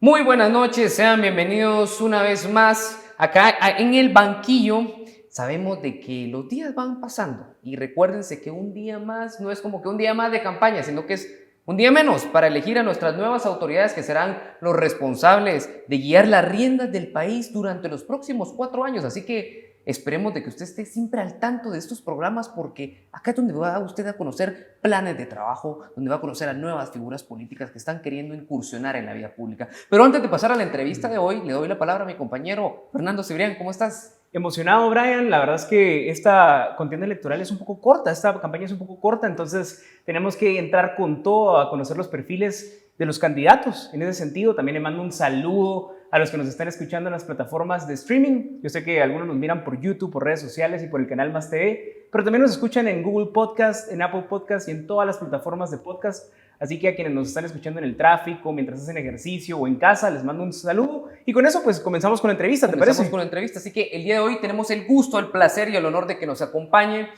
Muy buenas noches, sean bienvenidos una vez más acá en el banquillo. Sabemos de que los días van pasando y recuérdense que un día más no es como que un día más de campaña, sino que es un día menos para elegir a nuestras nuevas autoridades que serán los responsables de guiar las riendas del país durante los próximos 4 años. Así que esperemos de que usted esté siempre al tanto de estos programas, porque acá es donde va usted a conocer planes de trabajo, donde va a conocer a nuevas figuras políticas que están queriendo incursionar en la vida pública. Pero antes de pasar a la entrevista de hoy, le doy la palabra a mi compañero Fernando Cibrián. ¿Cómo estás? Emocionado, Brian. La verdad es que esta contienda electoral es un poco corta, esta campaña es un poco corta, entonces tenemos que entrar con todo a conocer los perfiles de los candidatos. En ese sentido, también le mando un saludo a los que nos están escuchando en las plataformas de streaming. Yo sé que algunos nos miran por YouTube, por redes sociales y por el canal Más TV, pero también nos escuchan en Google Podcast, en Apple Podcast y en todas las plataformas de podcast. Así que a quienes nos están escuchando en el tráfico, mientras hacen ejercicio o en casa, les mando un saludo. Y con eso, pues, comenzamos con la entrevista, ¿te parece? Comenzamos con la entrevista, así que el día de hoy tenemos el gusto, el placer y el honor de que nos acompañe.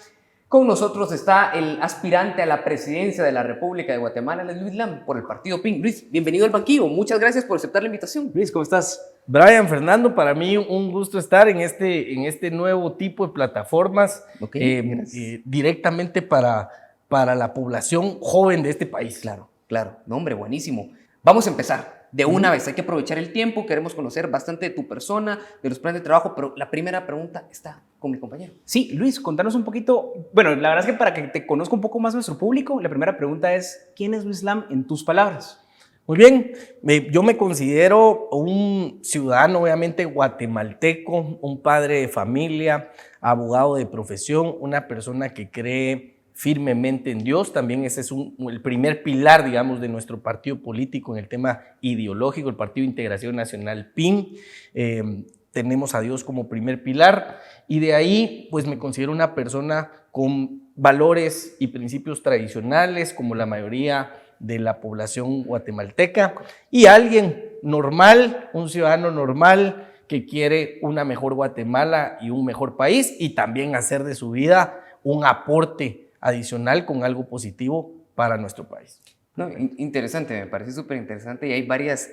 Con nosotros está el aspirante a la presidencia de la República de Guatemala, Luis Lam, por el partido PIN. Luis, bienvenido al banquillo. Muchas gracias por aceptar la invitación. Luis, ¿cómo estás? Brian, Fernando, para mí un gusto estar en este nuevo tipo de plataformas, directamente para la población joven de este país. Claro. No, hombre, buenísimo. Vamos a empezar de una vez. Hay que aprovechar el tiempo. Queremos conocer bastante de tu persona, de los planes de trabajo, pero la primera pregunta está con mi compañero. Sí, Luis, contanos un poquito. Bueno, la verdad es que para que te conozca un poco más nuestro público, la primera pregunta es, ¿quién es Luis Lam en tus palabras? Muy bien, yo me considero un ciudadano obviamente guatemalteco, un padre de familia, abogado de profesión, una persona que cree firmemente en Dios. También ese es el primer pilar, digamos, de nuestro partido político en el tema ideológico, el Partido de Integración Nacional PIN. Tenemos a Dios como primer pilar y de ahí pues me considero una persona con valores y principios tradicionales como la mayoría de la población guatemalteca y alguien normal, un ciudadano normal que quiere una mejor Guatemala y un mejor país y también hacer de su vida un aporte adicional con algo positivo para nuestro país. No, interesante, me parece súper interesante y hay varios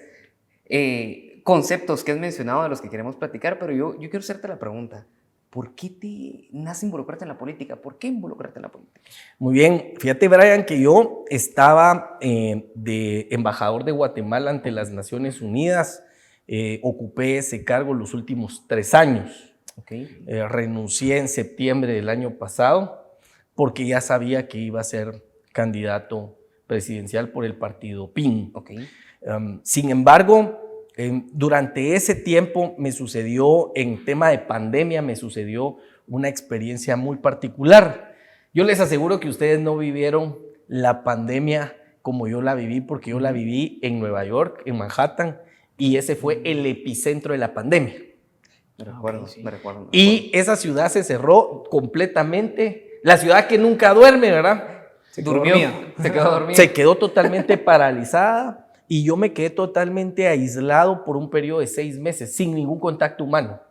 conceptos que has mencionado de los que queremos platicar, pero yo quiero hacerte la pregunta. ¿Por qué te nace involucrarte en la política? ¿Por qué involucrarte en la política? Muy bien, fíjate, Brian, que yo estaba de embajador de Guatemala ante las Naciones Unidas. Ocupé ese cargo los últimos 3 años. Renuncié en septiembre del año pasado porque ya sabía que iba a ser candidato presidencial por el partido PIN. Sin embargo, durante ese tiempo me sucedió, en tema de pandemia, me sucedió una experiencia muy particular. Yo les aseguro que ustedes no vivieron la pandemia como yo la viví, porque yo la viví en Nueva York, en Manhattan, y ese fue el epicentro de la pandemia. Me recuerdo. Y esa ciudad se cerró completamente, la ciudad que nunca duerme, ¿verdad? Se quedó dormida. Se quedó totalmente paralizada. Y yo me quedé totalmente aislado por un periodo de 6 meses, sin ningún contacto humano.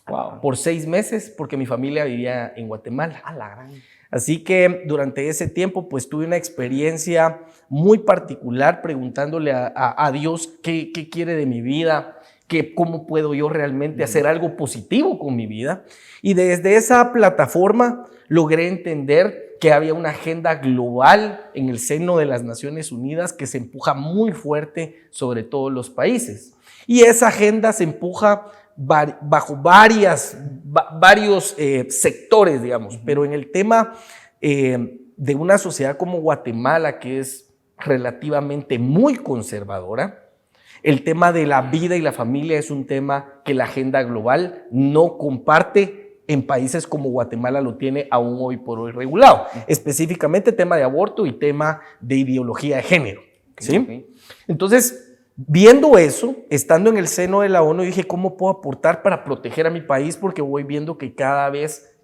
Wow. Por 6 meses, porque mi familia vivía en Guatemala. Así que durante ese tiempo, pues tuve una experiencia muy particular preguntándole a Dios qué quiere de mi vida, cómo puedo yo realmente hacer algo positivo con mi vida. Y desde esa plataforma logré entender que había una agenda global en el seno de las Naciones Unidas que se empuja muy fuerte sobre todos los países. Y esa agenda se empuja bajo varios sectores, digamos, pero en el tema de una sociedad como Guatemala, que es relativamente muy conservadora, el tema de la vida y la familia es un tema que la agenda global no comparte. En países como Guatemala lo tiene aún hoy por hoy regulado, específicamente tema de aborto y tema de ideología de género, ¿sí? Entonces, viendo eso, estando en el seno de la ONU, dije, ¿cómo puedo aportar para proteger a mi país? Porque voy viendo que cada vez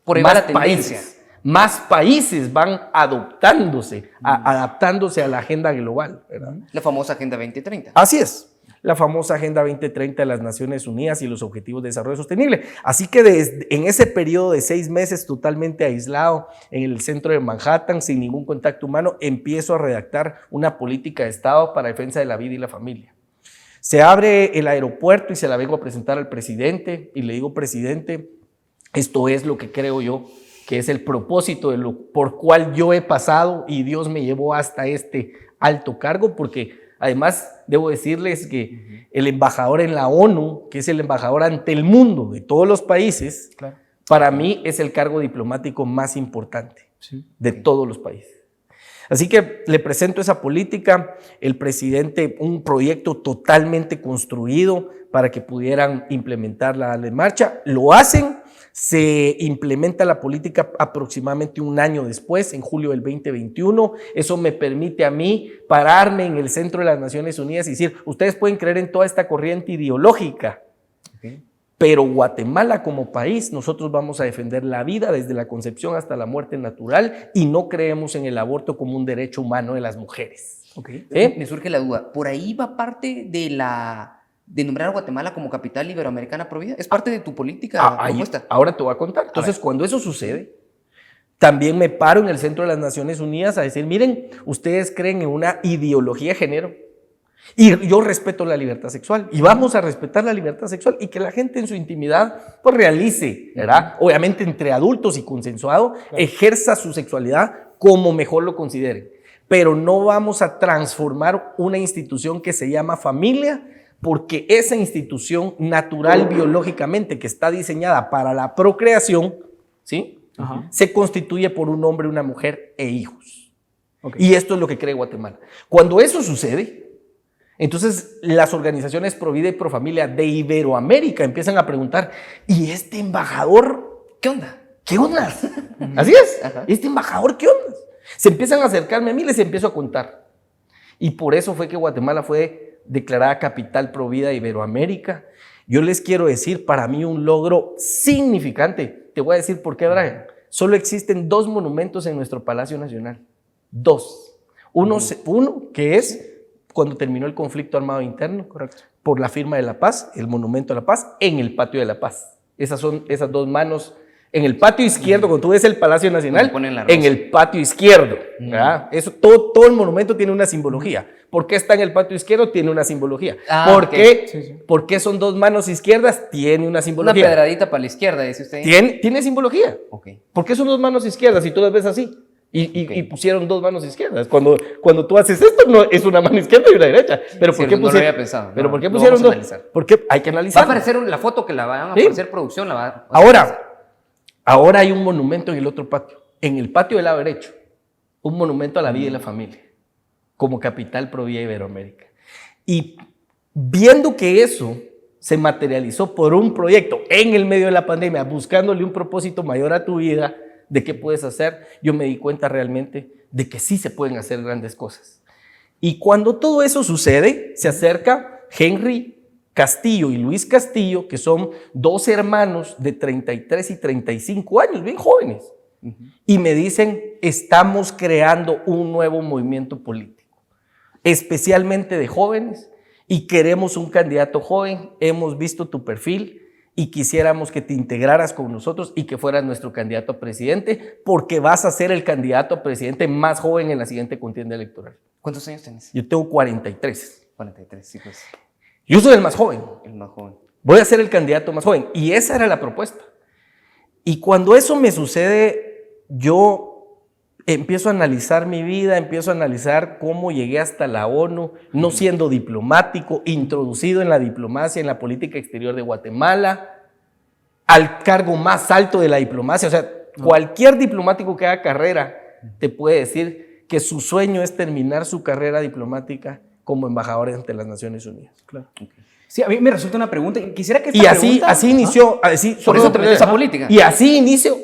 más países van adaptándose a la agenda global, ¿verdad? La famosa Agenda 2030. Así es. La famosa Agenda 2030 de las Naciones Unidas y los Objetivos de Desarrollo Sostenible. Así que en ese periodo de 6 meses totalmente aislado en el centro de Manhattan, sin ningún contacto humano, empiezo a redactar una política de Estado para defensa de la vida y la familia. Se abre el aeropuerto y se la vengo a presentar al presidente y le digo, presidente, esto es lo que creo yo que es el propósito de lo por cual yo he pasado y Dios me llevó hasta este alto cargo, porque además debo decirles que el embajador en la ONU, que es el embajador ante el mundo de todos los países, Claro. para mí es el cargo diplomático más importante de todos los países. Así que le presento esa política, el presidente, un proyecto totalmente construido para que pudieran implementarla en marcha. Lo hacen, se implementa la política aproximadamente un año después, en julio del 2021. Eso me permite a mí pararme en el centro de las Naciones Unidas y decir, ustedes pueden creer en toda esta corriente ideológica, pero Guatemala como país, nosotros vamos a defender la vida desde la concepción hasta la muerte natural y no creemos en el aborto como un derecho humano de las mujeres. Me surge la duda, ¿por ahí va parte de nombrar a Guatemala como capital iberoamericana pro vida? ¿Es parte de tu política propuesta? Ahora te voy a contar. Entonces, cuando eso sucede, también me paro en el centro de las Naciones Unidas a decir, miren, ustedes creen en una ideología de género y yo respeto la libertad sexual y vamos a respetar la libertad sexual y que la gente en su intimidad pues realice, ¿verdad? Obviamente entre adultos y consensuado, ejerza su sexualidad como mejor lo consideren, pero no vamos a transformar una institución que se llama familia, porque esa institución natural biológicamente que está diseñada para la procreación, ¿sí? Se constituye por un hombre, una mujer e hijos. Y esto es lo que cree Guatemala. Cuando eso sucede, entonces las organizaciones pro vida y pro familia de Iberoamérica empiezan a preguntar, ¿y este embajador qué onda? ¿Qué onda? Así es. ¿Este embajador qué onda? Se empiezan a acercarme a mí y les empiezo a contar. Y por eso fue que Guatemala fue declarada capital pro vida de Iberoamérica. Yo les quiero decir, para mí un logro significante. Te voy a decir por qué, Brian. Solo existen 2 monumentos en nuestro Palacio Nacional. 2. Uno que es cuando terminó el conflicto armado interno, correcto, por la firma de la paz, el Monumento a la Paz, en el Patio de la Paz. Esas son esas 2 manos. En el patio izquierdo, cuando tú ves el Palacio Nacional, en el patio izquierdo. Eso, todo el monumento tiene una simbología. ¿Por qué está en el patio izquierdo? Tiene una simbología. ¿Por qué son 2 manos izquierdas? Tiene una simbología. Una pedradita para la izquierda, dice usted. Tiene simbología. ¿Por qué son 2 manos izquierdas si tú las ves así? Y pusieron 2 manos izquierdas. Cuando tú haces esto, no, es una mano izquierda y una derecha. Pero ¿por qué pusieron? No lo había pensado. ¿Pero por qué pusieron 2? Porque hay que analizar. Va a aparecer la foto que la van a aparecer producción. Ahora hay un monumento en el otro patio. En el patio del lado derecho, un monumento a la vida y la familia, como capital pro vida Iberoamérica. Y viendo que eso se materializó por un proyecto en el medio de la pandemia, buscándole un propósito mayor a tu vida, de qué puedes hacer, yo me di cuenta realmente de que sí se pueden hacer grandes cosas. Y cuando todo eso sucede, se acerca Henry Castillo y Luis Castillo, que son 2 hermanos de 33 y 35 años, bien jóvenes, y me dicen, estamos creando un nuevo movimiento político, especialmente de jóvenes, y queremos un candidato joven, hemos visto tu perfil, y quisiéramos que te integraras con nosotros y que fueras nuestro candidato a presidente, porque vas a ser el candidato a presidente más joven en la siguiente contienda electoral. ¿Cuántos años tienes? Yo tengo 43. 43, sí, pues. Yo soy el más joven. El más joven. Voy a ser el candidato más joven. Y esa era la propuesta. Y cuando eso me sucede, yo empiezo a analizar mi vida, empiezo a analizar cómo llegué hasta la ONU, no siendo diplomático, introducido en la diplomacia, en la política exterior de Guatemala, al cargo más alto de la diplomacia. O sea, cualquier diplomático que haga carrera te puede decir que su sueño es terminar su carrera diplomática como embajador ante las Naciones Unidas. Claro. Sí, a mí me resulta una pregunta. Quisiera que así inició. Por eso te esa política. Y así inicio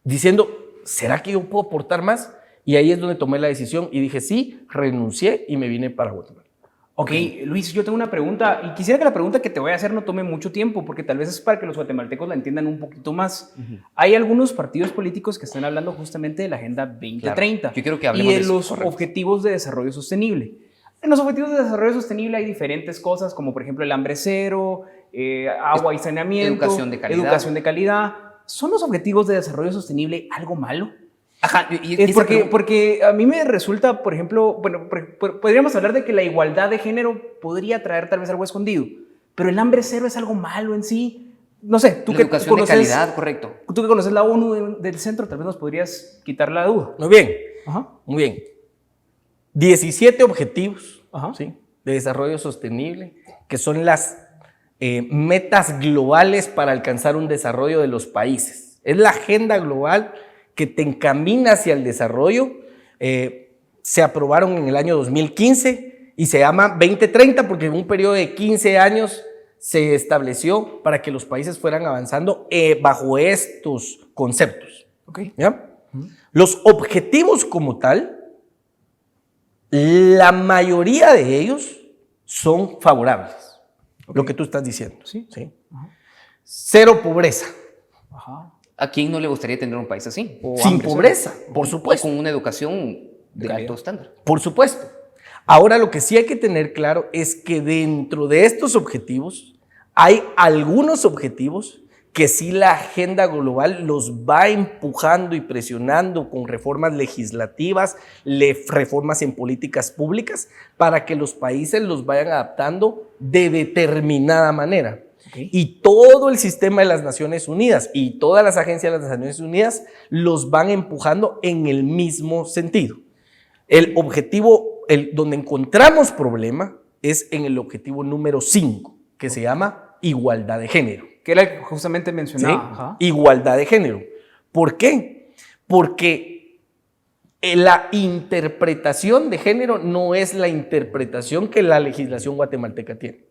diciendo, ¿será que yo puedo aportar más? Y ahí es donde tomé la decisión y dije sí, renuncié y me vine para Guatemala. Ok, Luis, yo tengo una pregunta y quisiera que la pregunta que te voy a hacer no tome mucho tiempo porque tal vez es para que los guatemaltecos la entiendan un poquito más. Hay algunos partidos políticos que están hablando justamente de la Agenda 2030 claro. Yo quiero que hablemos y de eso, los objetivos de desarrollo sostenible. En los objetivos de desarrollo sostenible hay diferentes cosas como por ejemplo el hambre cero, agua y saneamiento, educación de calidad. ¿Son los objetivos de desarrollo sostenible algo malo? Ajá, Es porque a mí me resulta, por ejemplo, bueno, podríamos hablar de que la igualdad de género podría traer tal vez algo escondido, pero el hambre cero es algo malo en sí. No sé, tú la que educación conoces, de calidad, correcto. tú que conoces la ONU del centro, tal vez nos podrías quitar la duda. Muy bien, Ajá. muy bien. 17 objetivos, Ajá. ¿sí?, de desarrollo sostenible, que son las metas globales para alcanzar un desarrollo de los países. Es la agenda global que te encamina hacia el desarrollo. Se aprobaron en el año 2015 y se llama 2030 porque en un periodo de 15 años se estableció para que los países fueran avanzando bajo estos conceptos. Okay. ¿Ya? Los objetivos como tal, la mayoría de ellos son favorables. Lo que tú estás diciendo. Sí. ¿Sí? Cero pobreza. Ajá. ¿A quién no le gustaría tener un país así? O Sin hambre pobreza, cero. por supuesto. O con una educación de calidad. alto estándar. Por supuesto. Ahora lo que sí hay que tener claro es que dentro de estos objetivos hay algunos objetivos que sí la agenda global los va empujando y presionando con reformas legislativas, reformas en políticas públicas, para que los países los vayan adaptando de determinada manera. Okay. Y todo el sistema de las Naciones Unidas y todas las agencias de las Naciones Unidas los van empujando en el mismo sentido. El objetivo, donde encontramos problema, es en el objetivo número 5, que se llama igualdad de género. Que era el que justamente mencionaba. ¿Sí? Ajá. Igualdad de género. ¿Por qué? Porque la interpretación de género no es la interpretación que la legislación guatemalteca tiene.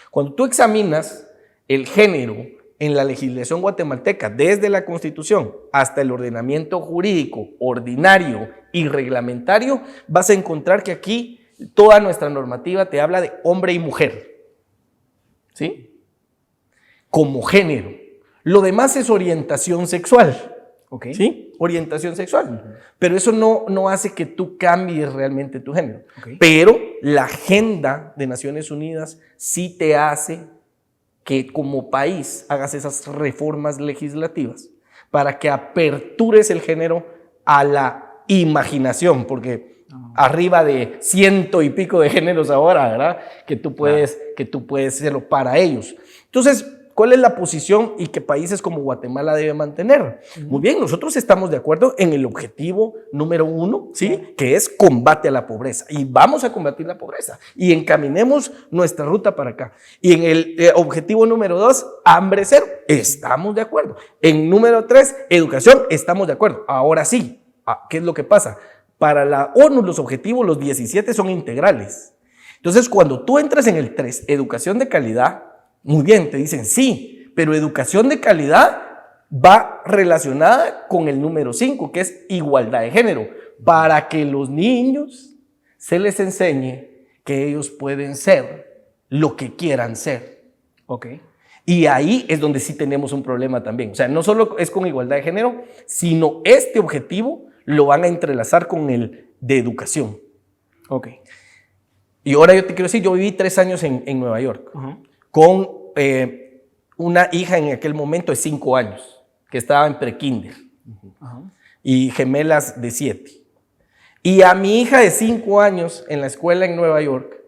Cuando tú examinas el género en la legislación guatemalteca, desde la Constitución hasta el ordenamiento jurídico ordinario y reglamentario, vas a encontrar que aquí toda nuestra normativa te habla de hombre y mujer. ¿Sí? Como género. Lo demás es orientación sexual. Okay. ¿Sí? Orientación sexual. Pero eso no hace que tú cambies realmente tu género. Okay. Pero la agenda de Naciones Unidas sí te hace que como país hagas esas reformas legislativas para que apertures el género a la imaginación, porque arriba de 100 y pico de géneros ahora, ¿verdad? Que tú puedes hacerlo para ellos. Entonces, ¿cuál es la posición y que países como Guatemala deben mantener? Muy bien, nosotros estamos de acuerdo en el objetivo número 1, ¿sí? Que es combate a la pobreza. Y vamos a combatir la pobreza. Y encaminemos nuestra ruta para acá. Y en el objetivo número 2, hambre cero. Estamos de acuerdo. En número 3, educación. Estamos de acuerdo. Ahora sí, ¿qué es lo que pasa? Para la ONU los objetivos, los 17, son integrales. Entonces, cuando tú entras en el 3, educación de calidad, muy bien, te dicen sí, pero educación de calidad va relacionada con el número 5, que es igualdad de género, para que los niños se les enseñe que ellos pueden ser lo que quieran ser. Okay. Y ahí es donde sí tenemos un problema también. O sea, no solo es con igualdad de género, sino este objetivo lo van a entrelazar con el de educación. Okay. Y ahora yo te quiero decir, yo viví 3 años en Nueva York. Con una hija en aquel momento de 5 años, que estaba en prekinder, y gemelas de 7. Y a mi hija de 5 años en la escuela en Nueva York,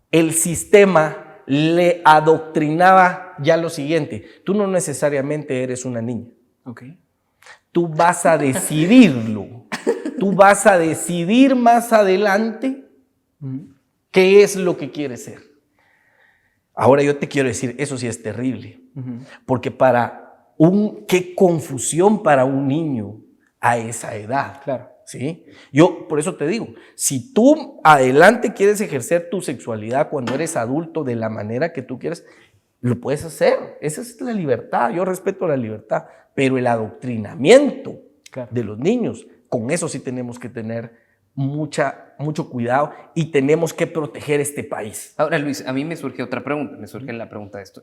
el sistema le adoctrinaba ya lo siguiente: tú no necesariamente eres una niña. Okay. Tú vas a decidirlo. Tú vas a decidir más adelante qué es lo que quieres ser. Ahora yo te quiero decir, eso sí es terrible, porque qué confusión para un niño a esa edad. Claro. ¿Sí? Yo por eso te digo, si tú adelante quieres ejercer tu sexualidad cuando eres adulto de la manera que tú quieres, lo puedes hacer. Esa es la libertad. Yo respeto la libertad, pero el adoctrinamiento de los niños, con eso sí tenemos que tener mucho cuidado y tenemos que proteger este país. Ahora, Luis, a mí me surge otra pregunta, la pregunta de esto.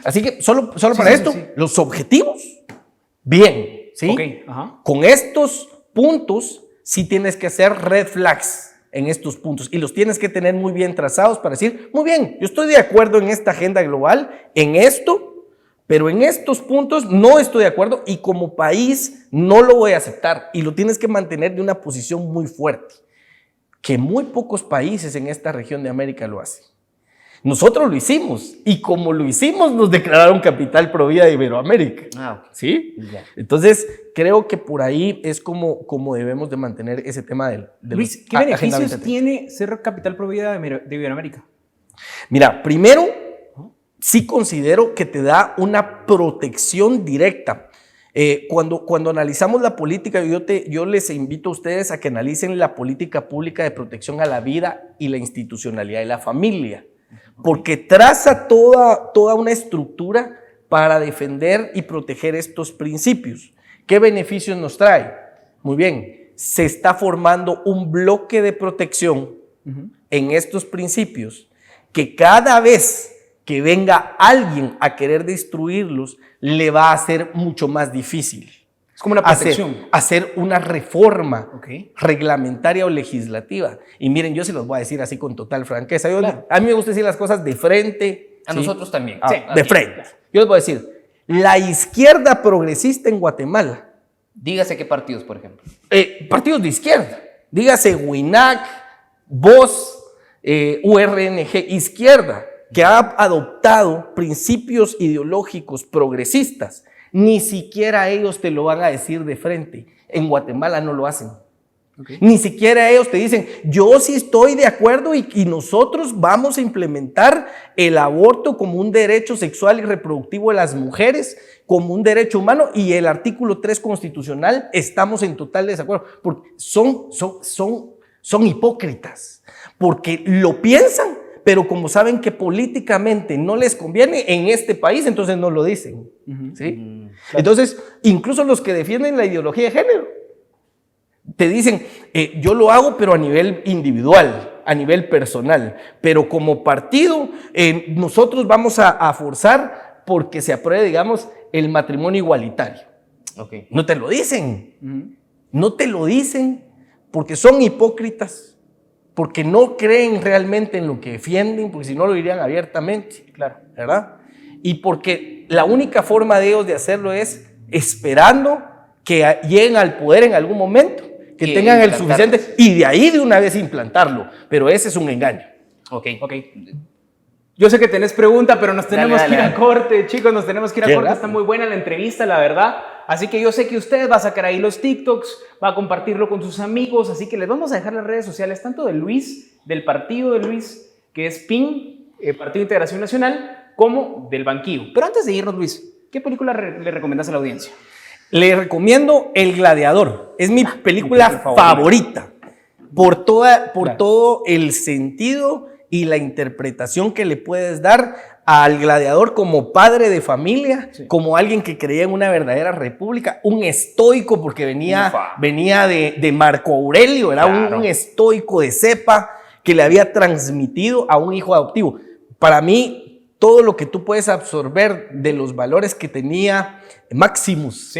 Así que solo para esto, los objetivos, bien, ¿sí? Okay. Con estos puntos sí tienes que hacer red flags en estos puntos y los tienes que tener muy bien trazados para decir, muy bien, yo estoy de acuerdo en esta agenda global, en esto, Pero en estos puntos no estoy de acuerdo y como país no lo voy a aceptar y lo tienes que mantener de una posición muy fuerte, que muy pocos países en esta región de América lo hacen. Nosotros lo hicimos y como lo hicimos nos declararon capital provida de Iberoamérica. Ah, ok. ¿Sí? Ya. Entonces creo que por ahí es como debemos de mantener ese tema de Luis, ¿qué Agenda beneficios 2030. tiene ser capital provida de Iberoamérica? Mira, primero, sí considero que te da una protección directa. Cuando analizamos la política, yo les invito a ustedes a que analicen la política pública de protección a la vida y la institucionalidad de la familia, porque traza toda una estructura para defender y proteger estos principios. ¿Qué beneficios nos trae? Muy bien, se está formando un bloque de protección en estos principios que cada vez que venga alguien a querer destruirlos, le va a ser mucho más difícil. Es como una protección. Hacer una reforma reglamentaria o legislativa. Y miren, yo se los voy a decir así con total franqueza. Claro. A mí me gusta decir las cosas de frente. A nosotros también. Sí, Sí, de frente. Yo les voy a decir, la izquierda progresista en Guatemala, Dígase qué partidos, por ejemplo. partidos de izquierda, dígase WINAC, VOZ, URNG, izquierda, que ha adoptado principios ideológicos progresistas, ni siquiera ellos te lo van a decir de frente. En Guatemala no lo hacen. Ni siquiera ellos te dicen, yo sí estoy de acuerdo y nosotros vamos a implementar el aborto como un derecho sexual y reproductivo de las mujeres, como un derecho humano, y el artículo 3 constitucional estamos en total desacuerdo, porque son hipócritas, porque lo piensan, pero como saben que políticamente no les conviene en este país, entonces no lo dicen. ¿Sí? Claro. Entonces, incluso los que defienden la ideología de género, te dicen, yo lo hago pero a nivel individual, a nivel personal, pero como partido nosotros vamos a forzar porque se apruebe, digamos, el matrimonio igualitario. Okay. No te lo dicen, no te lo dicen porque son hipócritas, porque no creen realmente en lo que defienden, porque si no lo dirían abiertamente, claro, ¿verdad? Y porque la única forma de ellos de hacerlo es esperando que lleguen al poder en algún momento, que tengan el suficiente y de ahí de una vez implantarlo, pero ese es un engaño. Ok. Yo sé que tenés pregunta, pero nos tenemos que ir a corte, chicos, nos tenemos que ir a corte. Está muy buena la entrevista, la verdad. Así que yo sé que usted va a sacar ahí los TikToks, va a compartirlo con sus amigos, así que les vamos a dejar las redes sociales, tanto de Luis, del partido de Luis, que es PIN, Partido de Integración Nacional, como del Banquillo. Pero antes de irnos, Luis, ¿qué película le recomendás a la audiencia? Le recomiendo El Gladiador, es mi película favorita, por todo el sentido y la interpretación que le puedes dar al gladiador como padre de familia, como alguien que creía en una verdadera república, un estoico, porque venía de Marco Aurelio, era un estoico de cepa que le había transmitido a un hijo adoptivo. Para mí, todo lo que tú puedes absorber de los valores que tenía Maximus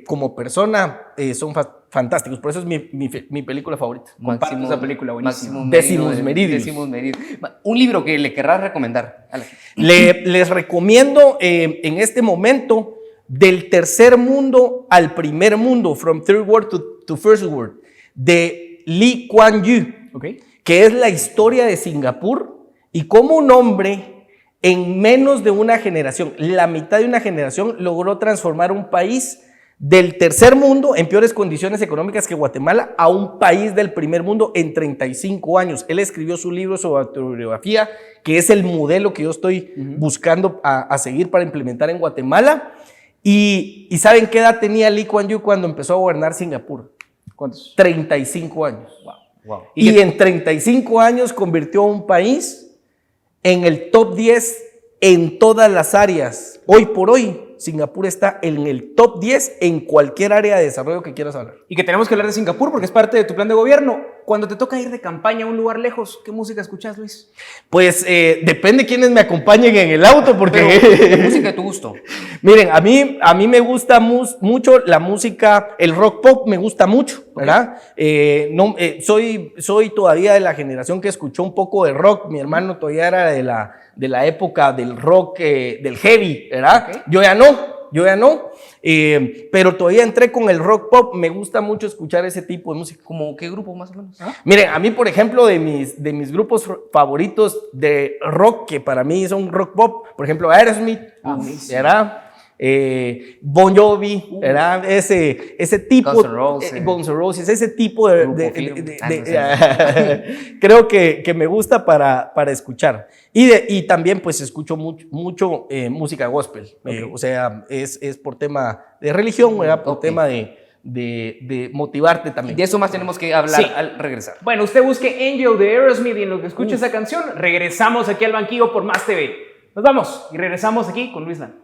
como persona son fantásticos. Por eso es mi película favorita. Comparto esa película, buenísima. Decimus Meridius. Un libro que le querrás recomendar. Les recomiendo en este momento Del Tercer Mundo al Primer Mundo, From Third World to First World, de Lee Kuan Yew, que es la historia de Singapur y cómo un hombre en menos de una generación, la mitad de una generación, logró transformar un país del tercer mundo en peores condiciones económicas que Guatemala a un país del primer mundo en 35 años. Él escribió su libro sobre autobiografía, que es el modelo que yo estoy buscando a seguir para implementar en Guatemala. ¿Y saben qué edad tenía Lee Kuan Yew cuando empezó a gobernar Singapur? ¿Cuántos? 35 años. Wow. Y en 35 años convirtió a un país en el top 10 en todas las áreas. Hoy por hoy, Singapur está en el top 10 en cualquier área de desarrollo que quieras hablar. Y que tenemos que hablar de Singapur porque es parte de tu plan de gobierno. Cuando te toca ir de campaña a un lugar lejos, ¿qué música escuchas, Luis? Pues depende quiénes me acompañen en el auto, porque... Pero, ¿la música de tu gusto? Miren, a mí me gusta mucho la música, el rock pop me gusta mucho, ¿verdad? Soy todavía de la generación que escuchó un poco de rock. Mi hermano todavía era de la época del rock, del heavy, ¿verdad? Okay. Yo ya no. Pero todavía entré con el rock pop. Me gusta mucho escuchar ese tipo de música. ¿Cómo qué grupo más o menos? Miren, a mí, por ejemplo, de mis grupos favoritos de rock, que para mí son rock pop, por ejemplo, Aerosmith, ¿verdad? Bon Jovi, ¿verdad? Ese tipo, Guns N' Roses, ese tipo creo que me gusta para escuchar. Y también pues escucho mucho música gospel, o sea, es por tema de religión, ¿verdad? Por tema de motivarte también. De eso más tenemos que hablar al regresar. Bueno, usted busque Angel de Aerosmith y en lo que escuche esa canción, regresamos aquí al banquillo por Más TV. Nos vamos y regresamos aquí con Luis Land.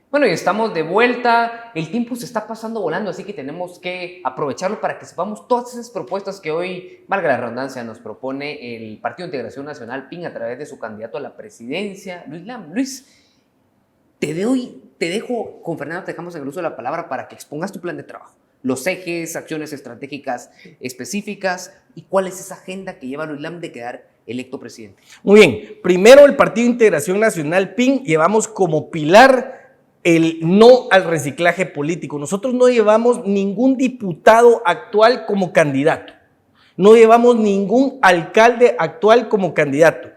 Bueno, y estamos de vuelta. El tiempo se está pasando volando, así que tenemos que aprovecharlo para que sepamos todas esas propuestas que hoy, valga la redundancia, nos propone el Partido de Integración Nacional, PIN, a través de su candidato a la presidencia, Luis Lam. Luis, te dejo con Fernando, te dejamos en el uso de la palabra para que expongas tu plan de trabajo, los ejes, acciones estratégicas específicas y cuál es esa agenda que lleva Luis Lam de quedar electo presidente. Muy bien, primero el Partido de Integración Nacional, PIN, llevamos como pilar el no al reciclaje político. Nosotros no llevamos ningún diputado actual como candidato, no llevamos ningún alcalde actual como candidato,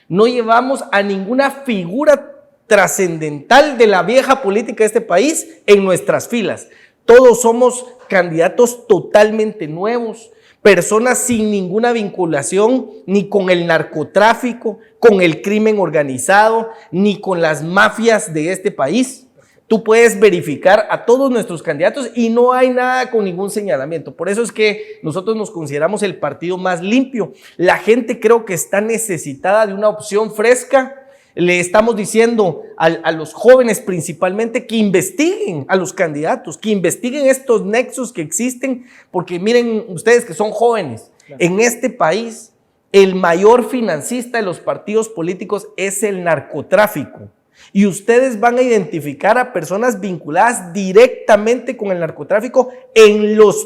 no llevamos a ninguna figura trascendental de la vieja política de este país en nuestras filas. Todos somos candidatos totalmente nuevos, personas sin ninguna vinculación ni con el narcotráfico, con el crimen organizado, ni con las mafias de este país. Tú puedes verificar a todos nuestros candidatos y no hay nada con ningún señalamiento. Por eso es que nosotros nos consideramos el partido más limpio. La gente creo que está necesitada de una opción fresca. Le estamos diciendo a los jóvenes principalmente que investiguen a los candidatos, que investiguen estos nexos que existen, porque miren ustedes que son jóvenes, en este país el mayor financista de los partidos políticos es el narcotráfico. Y ustedes van a identificar a personas vinculadas directamente con el narcotráfico en los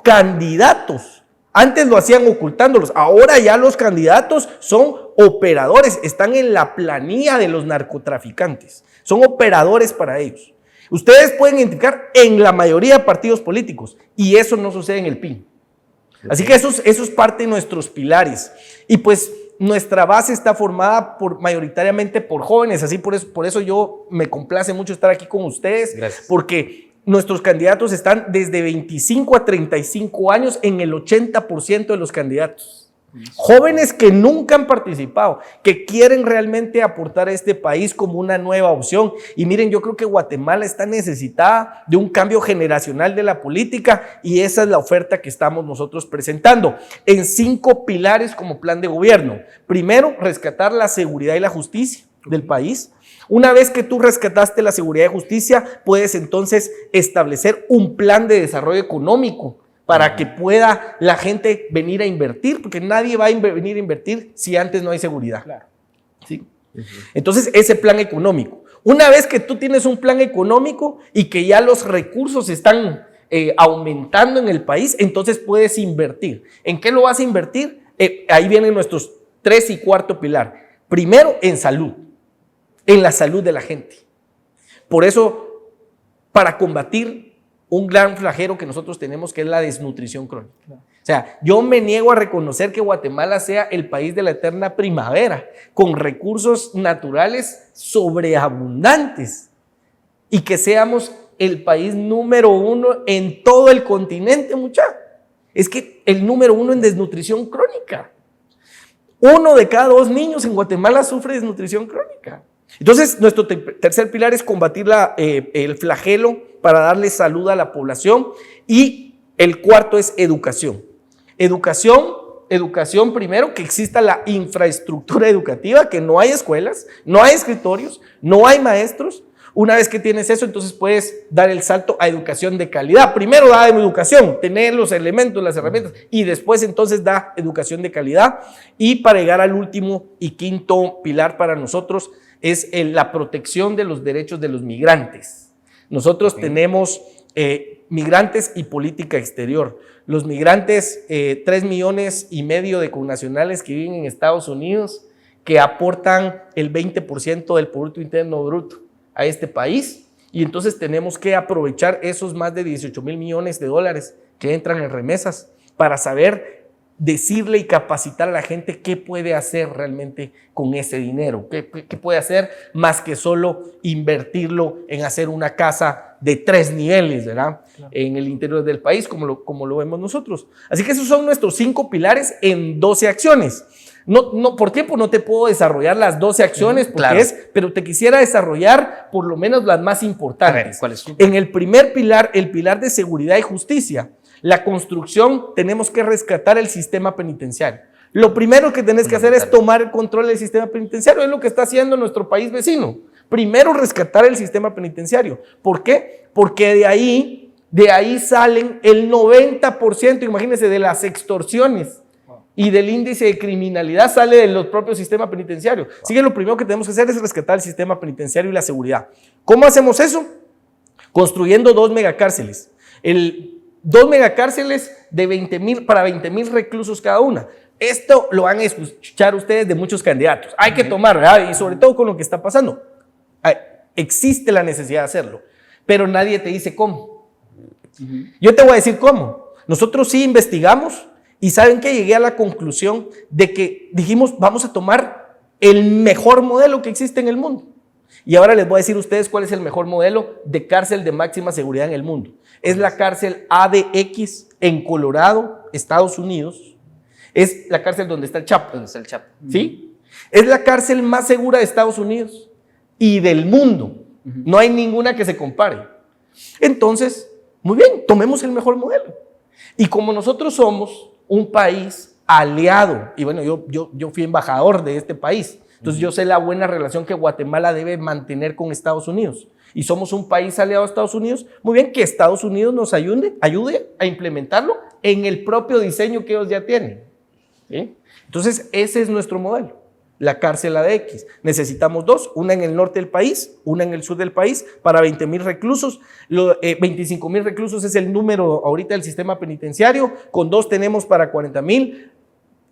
candidatos. Antes lo hacían ocultándolos, ahora ya los candidatos son operadores, están en la planilla de los narcotraficantes, son operadores para ellos. Ustedes pueden identificar en la mayoría de partidos políticos y eso no sucede en el PIN. Así que eso es parte de nuestros pilares. Y pues nuestra base está formada mayoritariamente por jóvenes, así por eso yo me complace mucho estar aquí con ustedes. Gracias. Porque nuestros candidatos están desde 25 a 35 años en el 80% de los candidatos. Jóvenes que nunca han participado, que quieren realmente aportar a este país como una nueva opción. Y miren, yo creo que Guatemala está necesitada de un cambio generacional de la política y esa es la oferta que estamos nosotros presentando en 5 pilares como plan de gobierno. Primero, rescatar la seguridad y la justicia del país. Una vez que tú rescataste la seguridad y justicia, puedes entonces establecer un plan de desarrollo económico para que pueda la gente venir a invertir, porque nadie va a venir a invertir si antes no hay seguridad. Claro. ¿Sí? Entonces, ese plan económico. Una vez que tú tienes un plan económico y que ya los recursos están aumentando en el país, entonces puedes invertir. ¿En qué lo vas a invertir? Ahí vienen nuestros 3 y 4 pilar. Primero, en salud, en la salud de la gente. Por eso, para combatir un gran flagelo que nosotros tenemos, que es la desnutrición crónica. O sea, yo me niego a reconocer que Guatemala sea el país de la eterna primavera, con recursos naturales sobreabundantes, y que seamos el país número 1 en todo el continente, muchachos. Es que el número 1 en desnutrición crónica. 1 de cada 2 niños en Guatemala sufre desnutrición crónica. Entonces, nuestro tercer pilar es combatir el flagelo para darle salud a la población, y el cuarto es educación. Educación educación primero, que exista la infraestructura educativa, que no hay escuelas, no hay escritorios, no hay maestros. Una vez que tienes eso, entonces puedes dar el salto a educación de calidad. Primero da educación, tener los elementos, las herramientas, y después entonces da educación de calidad. Y para llegar al último y quinto pilar para nosotros es la protección de los derechos de los migrantes. Nosotros tenemos migrantes y política exterior. Los migrantes, 3,5 millones de connacionales que viven en Estados Unidos, que aportan el 20% del Producto Interno Bruto a este país, y entonces tenemos que aprovechar esos más de 18,000 millones de dólares que entran en remesas para saber decirle y capacitar a la gente qué puede hacer realmente con ese dinero, qué puede hacer más que solo invertirlo en hacer una casa de 3 niveles, ¿verdad? Claro. En el interior del país, como lo vemos nosotros. Así que esos son nuestros 5 pilares en 12 acciones. No, por tiempo no te puedo desarrollar las 12 acciones, porque claro, pero te quisiera desarrollar por lo menos las más importantes. Ver, ¿cuál es? En el primer pilar, el pilar de seguridad y justicia, la construcción, tenemos que rescatar el sistema penitenciario. Lo primero que tenés que hacer es tomar el control del sistema penitenciario, es lo que está haciendo nuestro país vecino. Primero rescatar el sistema penitenciario. ¿Por qué? Porque de ahí salen el 90%, imagínense, de las extorsiones y del índice de criminalidad sale de los propios sistemas penitenciarios. Así que lo primero que tenemos que hacer es rescatar el sistema penitenciario y la seguridad. ¿Cómo hacemos eso? Construyendo 2 megacárceles. 2 megacárceles de 20,000 para 20,000 reclusos cada una. Esto lo van a escuchar ustedes de muchos candidatos. Hay que tomar, ¿verdad? Y sobre todo con lo que está pasando. Existe la necesidad de hacerlo, pero nadie te dice cómo. Yo te voy a decir cómo. Nosotros sí investigamos. Y ¿saben qué? Llegué a la conclusión de que dijimos, vamos a tomar el mejor modelo que existe en el mundo. Y ahora les voy a decir a ustedes cuál es el mejor modelo de cárcel de máxima seguridad en el mundo. Es la cárcel ADX en Colorado, Estados Unidos. Es la cárcel donde está el Chapo. ¿Dónde está el Chapo? ¿Sí? Es la cárcel más segura de Estados Unidos y del mundo. No hay ninguna que se compare. Entonces, muy bien, tomemos el mejor modelo. Y como nosotros somos un país aliado, y bueno, yo fui embajador de este país, entonces yo sé la buena relación que Guatemala debe mantener con Estados Unidos, y somos un país aliado a Estados Unidos, muy bien, que Estados Unidos nos ayude a implementarlo en el propio diseño que ellos ya tienen, ¿sí? Entonces ese es nuestro modelo, la cárcel ADX. Necesitamos 2, una en el norte del país, una en el sur del país, para 20,000 reclusos. 25,000 reclusos es el número ahorita del sistema penitenciario, con 2 tenemos para 40,000,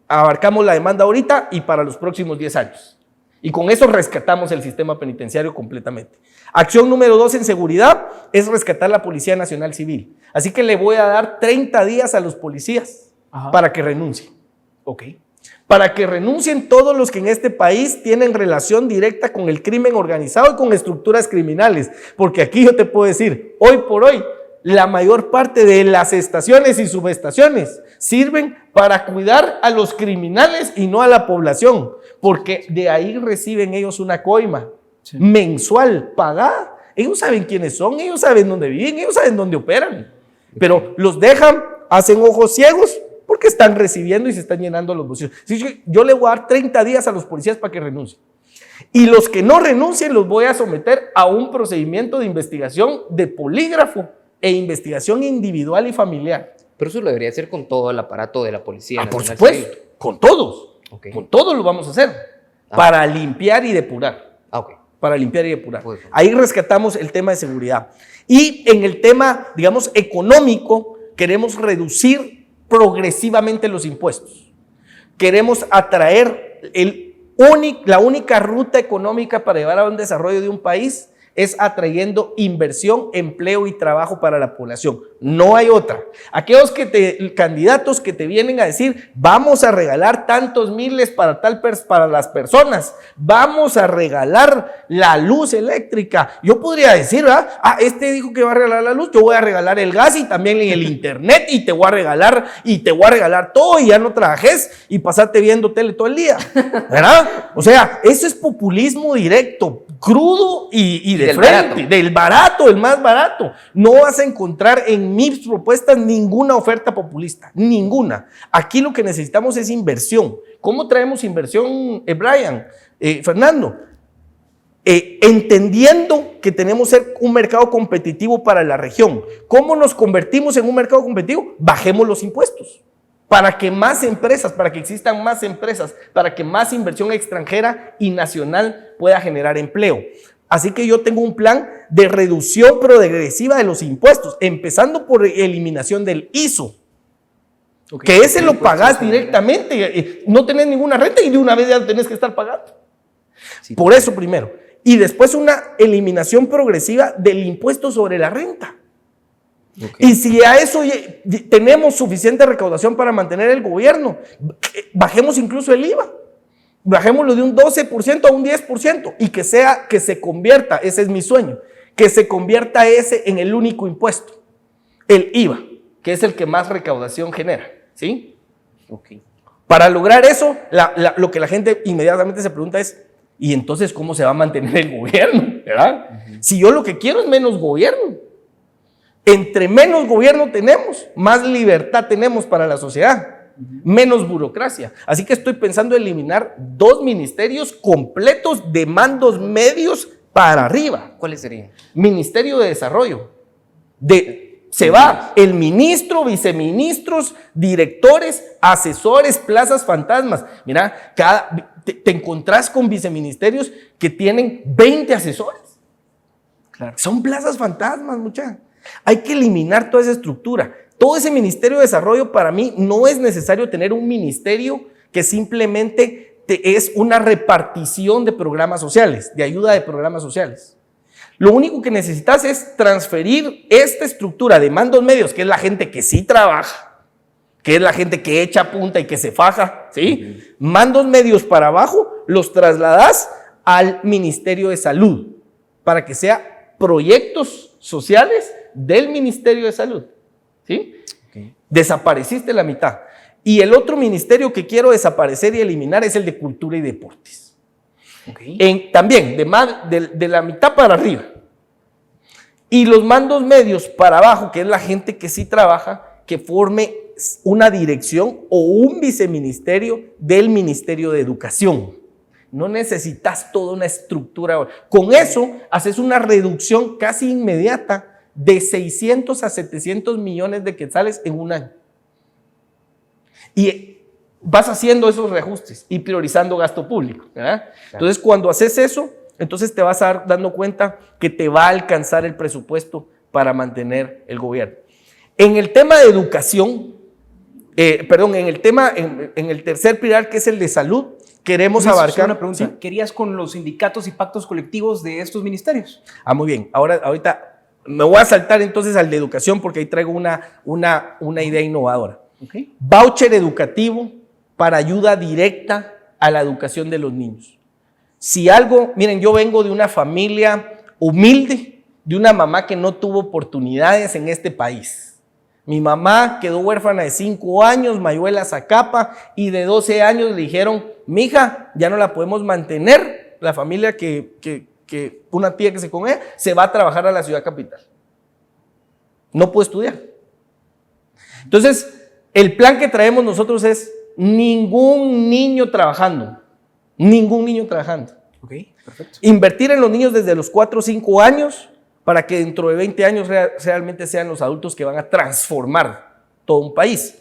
abarcamos la demanda ahorita y para los próximos 10 años. Y con eso rescatamos el sistema penitenciario completamente. Acción número 2 en seguridad es rescatar la Policía Nacional Civil. Así que le voy a dar 30 días a los policías para que renuncien. Ok. Para que renuncien todos los que en este país tienen relación directa con el crimen organizado y con estructuras criminales. Porque aquí yo te puedo decir, hoy por hoy, la mayor parte de las estaciones y subestaciones sirven para cuidar a los criminales y no a la población. Porque de ahí reciben ellos una coima mensual pagada. Ellos saben quiénes son, ellos saben dónde viven, ellos saben dónde operan. Pero los dejan, hacen ojos ciegos, porque están recibiendo y se están llenando los bolsillos. Yo le voy a dar 30 días a los policías para que renuncien. Y los que no renuncien los voy a someter a un procedimiento de investigación de polígrafo e investigación individual y familiar. Pero eso lo debería hacer con todo el aparato de la Policía Nacional. Por supuesto, Civil. con todos. Okay. Con todos lo vamos a hacer. Para limpiar y depurar. Para limpiar y depurar. Ahí rescatamos el tema de seguridad. Y en el tema, digamos, económico, queremos reducir progresivamente los impuestos. Queremos atraer la única ruta económica para llevar a un desarrollo de un país es atrayendo inversión, empleo y trabajo para la población. No hay otra. Aquellos candidatos que te vienen a decir, vamos a regalar tantos miles para las personas, vamos a regalar la luz eléctrica. Yo podría decir, este dijo que va a regalar la luz, yo voy a regalar el gas y también el internet y te voy a regalar todo y ya no trabajes y pasarte viendo tele todo el día, ¿verdad? O sea, eso es populismo directo, crudo y de del frente, barato. del barato, el más barato. No vas a encontrar en mis propuestas ninguna oferta populista, ninguna. Aquí lo que necesitamos es inversión. ¿Cómo traemos inversión, Brian? Fernando, entendiendo que tenemos que ser un mercado competitivo para la región. ¿Cómo nos convertimos en un mercado competitivo? Bajemos los impuestos. Para que más empresas, para que existan más empresas, para que más inversión extranjera y nacional pueda generar empleo. Así que yo tengo un plan de reducción progresiva de los impuestos, empezando por eliminación del ISO, que ese lo pagás directamente, no tenés ninguna renta y de una vez ya lo tenés que estar pagando. Sí, por eso primero. Y después una eliminación progresiva del impuesto sobre la renta. Y si a eso tenemos suficiente recaudación para mantener el gobierno, bajemos incluso el IVA. Bajémoslo de un 12% a un 10% y que se convierta, ese es mi sueño, que se convierta ese en el único impuesto, el IVA, que es el que más recaudación genera, ¿sí? Para lograr eso, lo que la gente inmediatamente se pregunta es, ¿y entonces cómo se va a mantener el gobierno? ¿Verdad? Si yo lo que quiero es menos gobierno. Entre menos gobierno tenemos, más libertad tenemos para la sociedad. Menos burocracia. Así que estoy pensando en eliminar 2 ministerios completos de mandos medios para arriba. ¿Cuáles serían? Ministerio de Desarrollo. Se va el ministro, viceministros, directores, asesores, plazas fantasmas. Mira, te encontrás con viceministerios que tienen 20 asesores. Claro. Son plazas fantasmas, muchachos. Hay que eliminar toda esa estructura. Todo ese Ministerio de Desarrollo, para mí, no es necesario tener un ministerio que simplemente es una repartición de programas sociales, de ayuda de programas sociales. Lo único que necesitas es transferir esta estructura de mandos medios, que es la gente que sí trabaja, que es la gente que echa punta y que se faja, ¿sí? Mandos medios para abajo, los trasladas al Ministerio de Salud, para que sea proyectos sociales del Ministerio de Salud. ¿Sí? Desapareciste la mitad. Y el otro ministerio que quiero desaparecer y eliminar es el de Cultura y Deportes. También de la mitad para arriba. Y los mandos medios para abajo, que es la gente que sí trabaja, que forme una dirección o un viceministerio del Ministerio de Educación. No necesitas toda una estructura. Con eso haces una reducción casi inmediata de 600 a 700 millones de quetzales en un año. Y vas haciendo esos reajustes y priorizando gasto público, ¿verdad? Claro. Entonces, cuando haces eso, entonces te vas a dar dando cuenta que te va a alcanzar el presupuesto para mantener el gobierno. En el tema de educación, en el tercer pilar, que es el de salud, queremos abarcar... Una pregunta. ¿Sí? ¿Querías con los sindicatos y pactos colectivos de estos ministerios? Muy bien. Ahorita me voy a saltar entonces al de educación porque ahí traigo una idea innovadora. Voucher educativo para ayuda directa a la educación de los niños. Miren, yo vengo de una familia humilde, de una mamá que no tuvo oportunidades en este país. Mi mamá quedó huérfana de 5 años, Mayuela Zacapa, y de 12 años le dijeron, mija, ya no la podemos mantener, la familia que una tía que se con ella, se va a trabajar a la ciudad capital. No puede estudiar. Entonces, el plan que traemos nosotros es ningún niño trabajando. Ningún niño trabajando. Perfecto. Invertir en los niños desde los 4 o 5 años para que dentro de 20 años realmente sean los adultos que van a transformar todo un país.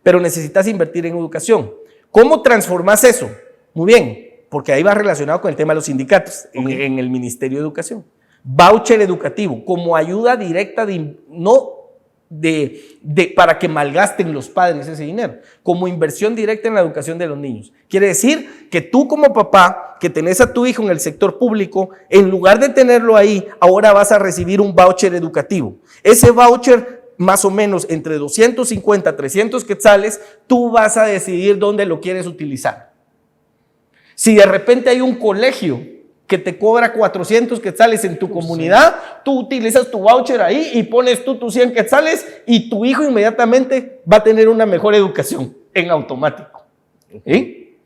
Pero necesitas invertir en educación. ¿Cómo transformas eso? Muy bien. Porque ahí va relacionado con el tema de los sindicatos en el Ministerio de Educación. Voucher educativo como ayuda directa para que malgasten los padres ese dinero, como inversión directa en la educación de los niños. Quiere decir que tú como papá, que tenés a tu hijo en el sector público, en lugar de tenerlo ahí, ahora vas a recibir un voucher educativo. Ese voucher, más o menos entre 250 a 300 quetzales, tú vas a decidir dónde lo quieres utilizar. Si de repente hay un colegio que te cobra 400 quetzales en tu comunidad, tú utilizas tu voucher ahí y pones tú tus 100 quetzales y tu hijo inmediatamente va a tener una mejor educación en automático. ¿Sí?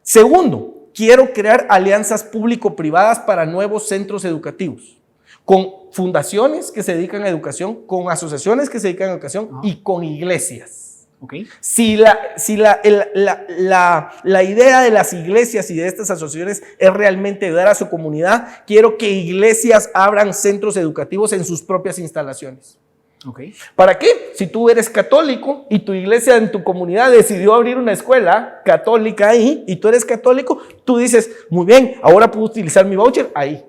Segundo, quiero crear alianzas público-privadas para nuevos centros educativos, con fundaciones que se dedican a educación, con asociaciones que se dedican a educación y con iglesias. Okay. Si la idea de las iglesias y de estas asociaciones es realmente ayudar a su comunidad, quiero que iglesias abran centros educativos en sus propias instalaciones. Okay. ¿Para qué? Si tú eres católico y tu iglesia en tu comunidad decidió abrir una escuela católica ahí y tú eres católico, tú dices, muy bien, ahora puedo utilizar mi voucher ahí.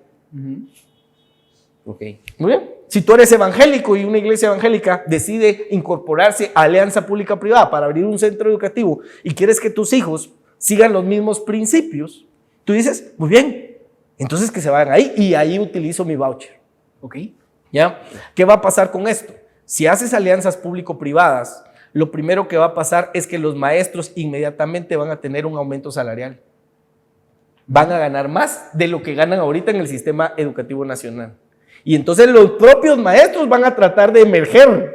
Ok. Muy bien. Si tú eres evangélico y una iglesia evangélica decide incorporarse a alianza pública-privada para abrir un centro educativo y quieres que tus hijos sigan los mismos principios, tú dices, muy bien, entonces que se vayan ahí y ahí utilizo mi voucher. Ok. ¿Ya? ¿Qué va a pasar con esto? Si haces alianzas público-privadas, lo primero que va a pasar es que los maestros inmediatamente van a tener un aumento salarial. Van a ganar más de lo que ganan ahorita en el sistema educativo nacional. Y entonces los propios maestros van a tratar de emerger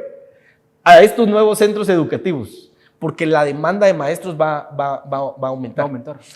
a estos nuevos centros educativos, porque la demanda de maestros va a aumentar.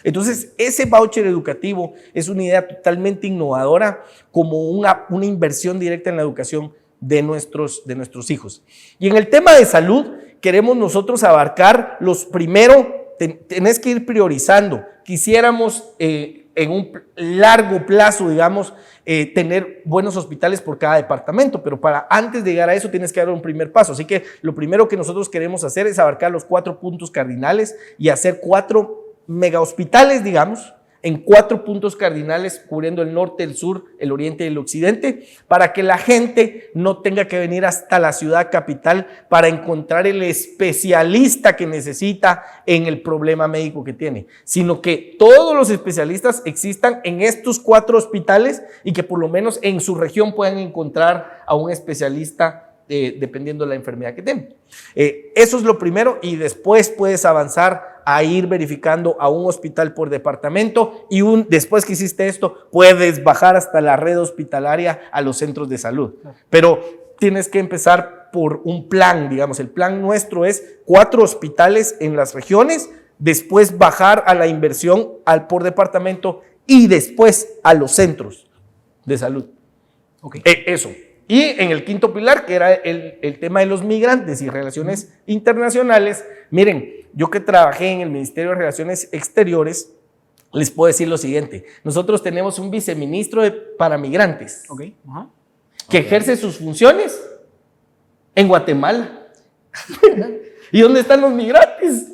Entonces, ese voucher educativo es una idea totalmente innovadora, como una inversión directa en la educación de nuestros hijos. Y en el tema de salud, queremos nosotros abarcar los primero, tenés que ir priorizando. Quisiéramos en un largo plazo, digamos, tener buenos hospitales por cada departamento, pero antes de llegar a eso tienes que dar un primer paso. Así que lo primero que nosotros queremos hacer es abarcar los 4 puntos cardinales y hacer 4 mega hospitales, digamos, en 4 puntos cardinales, cubriendo el norte, el sur, el oriente y el occidente, para que la gente no tenga que venir hasta la ciudad capital para encontrar el especialista que necesita en el problema médico que tiene, sino que todos los especialistas existan en estos 4 hospitales y que por lo menos en su región puedan encontrar a un especialista dependiendo de la enfermedad que tengan. Eso es lo primero, y después puedes avanzar a ir verificando a un hospital por departamento, y después que hiciste esto puedes bajar hasta la red hospitalaria a los centros de salud. Pero tienes que empezar por un plan, digamos, el plan nuestro es 4 hospitales en las regiones, después bajar a la inversión por departamento y después a los centros de salud. Okay. Eso. Y en el quinto pilar, que era el tema de los migrantes y relaciones internacionales, miren, yo que trabajé en el Ministerio de Relaciones Exteriores, les puedo decir lo siguiente: nosotros tenemos un viceministro para migrantes, okay. que ejerce sus funciones en Guatemala. ¿Y dónde están los migrantes?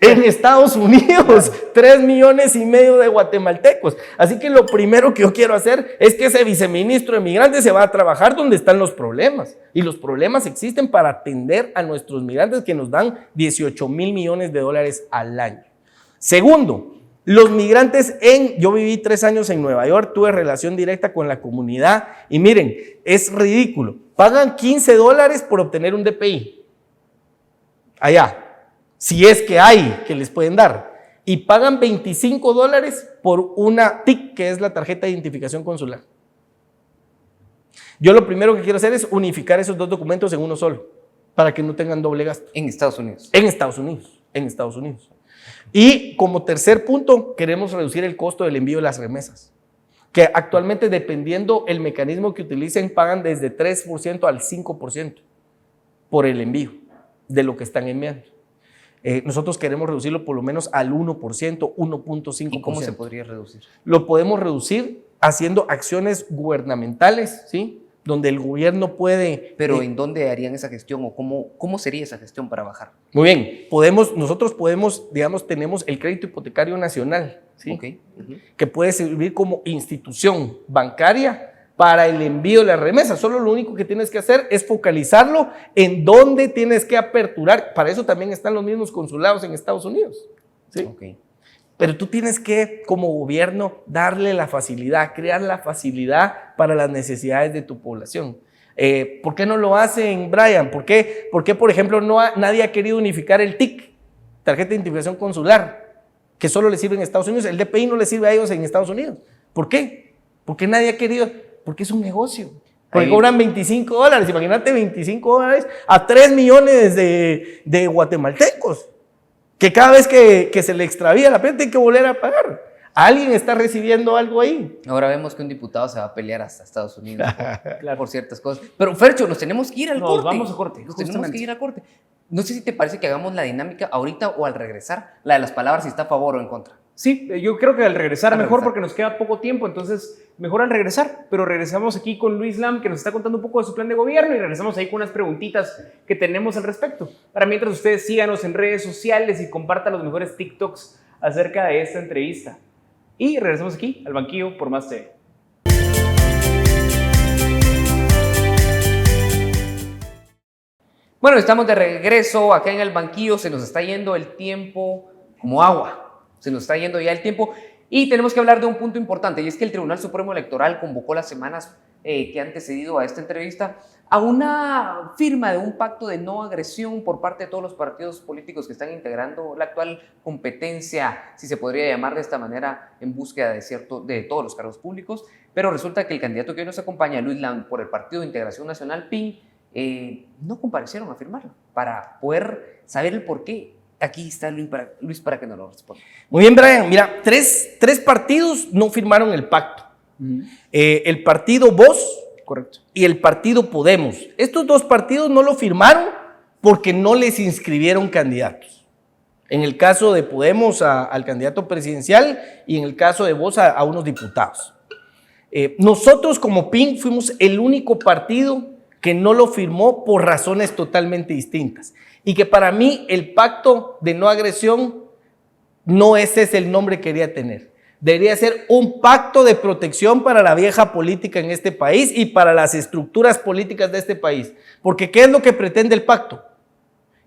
En Estados Unidos, 3,5 millones de guatemaltecos. Así que lo primero que yo quiero hacer es que ese viceministro de migrantes se va a trabajar donde están los problemas. Y los problemas existen para atender a nuestros migrantes, que nos dan 18,000 millones de dólares al año. Segundo, los migrantes yo viví 3 años en Nueva York, tuve relación directa con la comunidad y miren, es ridículo. Pagan $15 por obtener un DPI. Allá. Si es que hay, que les pueden dar, y pagan $25 por una TIC, que es la tarjeta de identificación consular. Yo lo primero que quiero hacer es unificar esos 2 documentos en uno solo, para que no tengan doble gasto. En Estados Unidos. En Estados Unidos. Y como tercer punto, queremos reducir el costo del envío de las remesas, que actualmente, dependiendo el mecanismo que utilicen, pagan desde 3% al 5% por el envío de lo que están enviando. Nosotros queremos reducirlo por lo menos al 1%, 1.5%. ¿Y cómo se podría reducir? Lo podemos reducir haciendo acciones gubernamentales, ¿sí? Donde el gobierno puede... Pero ¿en dónde harían esa gestión o cómo sería esa gestión para bajar? Muy bien, nosotros podemos, digamos, tenemos el crédito hipotecario nacional, ¿sí? Okay. Que puede servir como institución bancaria para el envío de las remesas. Solo lo único que tienes que hacer es focalizarlo en dónde tienes que aperturar. Para eso también están los mismos consulados en Estados Unidos, ¿sí? Okay. Pero tú tienes que, como gobierno, darle la facilidad, crear la facilidad para las necesidades de tu población. ¿Por qué no lo hacen, Brian? ¿Por qué, por ejemplo, nadie ha querido unificar el TIC, tarjeta de identificación consular, que solo le sirve en Estados Unidos? El DPI no le sirve a ellos en Estados Unidos. ¿Por qué? Porque nadie ha querido, porque es un negocio. Porque cobran $25. Imagínate $25 a 3 millones de guatemaltecos. que cada vez que se le extravía la plata hay que volver a pagar. ¿Alguien está recibiendo algo ahí? Ahora vemos que un diputado se va a pelear hasta Estados Unidos por ciertas cosas. Pero Fercho, nos tenemos que ir al corte. Nos vamos a corte. Nos tenemos que ir a corte. No sé si te parece que hagamos la dinámica ahorita o al regresar, la de las palabras, si está a favor o en contra. Sí, yo creo que al regresar Al mejor regresar. porque nos queda poco tiempo, entonces mejor al regresar. Pero regresamos aquí con Luis Lam, que nos está contando un poco de su plan de gobierno, y regresamos ahí con unas preguntitas que tenemos al respecto. Para mientras ustedes síganos en redes sociales y compartan los mejores TikToks acerca de esta entrevista. Y regresamos aquí al banquillo por Más TV. Bueno, estamos de regreso acá en el banquillo. Se nos está yendo el tiempo como agua. Se nos está yendo ya el tiempo. Y tenemos que hablar de un punto importante, y es que el Tribunal Supremo Electoral convocó las semanas que han antecedido a esta entrevista a una firma de un pacto de no agresión por parte de todos los partidos políticos que están integrando la actual competencia, si se podría llamar de esta manera, en búsqueda de todos los cargos públicos. Pero resulta que el candidato que hoy nos acompaña, Luis Lam, por el Partido de Integración Nacional, PIN, no comparecieron a firmarlo para poder saber el por qué. Aquí está Luis para que nos lo responda. Muy bien, Brian. Mira, tres partidos no firmaron el pacto. El partido Voz, Correcto. y el partido Podemos. Estos dos partidos no lo firmaron porque no les inscribieron candidatos. En el caso de Podemos al candidato presidencial y en el caso de Voz a unos diputados. Nosotros como PIN fuimos el único partido que no lo firmó por razones totalmente distintas. Y que para mí el pacto de no agresión no ese es el nombre que quería tener. Debería ser un pacto de protección para la vieja política en este país y para las estructuras políticas de este país. Porque ¿qué es lo que pretende el pacto?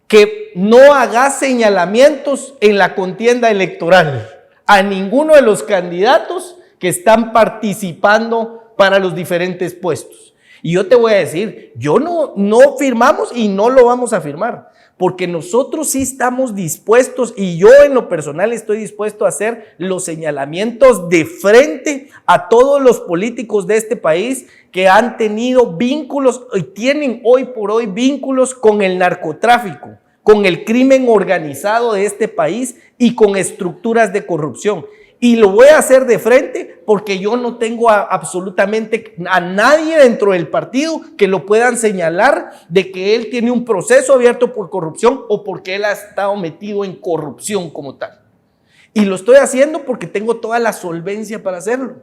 Que no haga señalamientos en la contienda electoral a ninguno de los candidatos que están participando para los diferentes puestos. Y yo te voy a decir, yo no firmamos y no lo vamos a firmar. Porque nosotros sí estamos dispuestos, y yo en lo personal estoy dispuesto a hacer los señalamientos de frente a todos los políticos de este país que han tenido vínculos y tienen hoy por hoy vínculos con el narcotráfico, con el crimen organizado de este país y con estructuras de corrupción. Y lo voy a hacer de frente porque yo no tengo absolutamente a nadie dentro del partido que lo puedan señalar de que él tiene un proceso abierto por corrupción o porque él ha estado metido en corrupción como tal. Y lo estoy haciendo porque tengo toda la solvencia para hacerlo.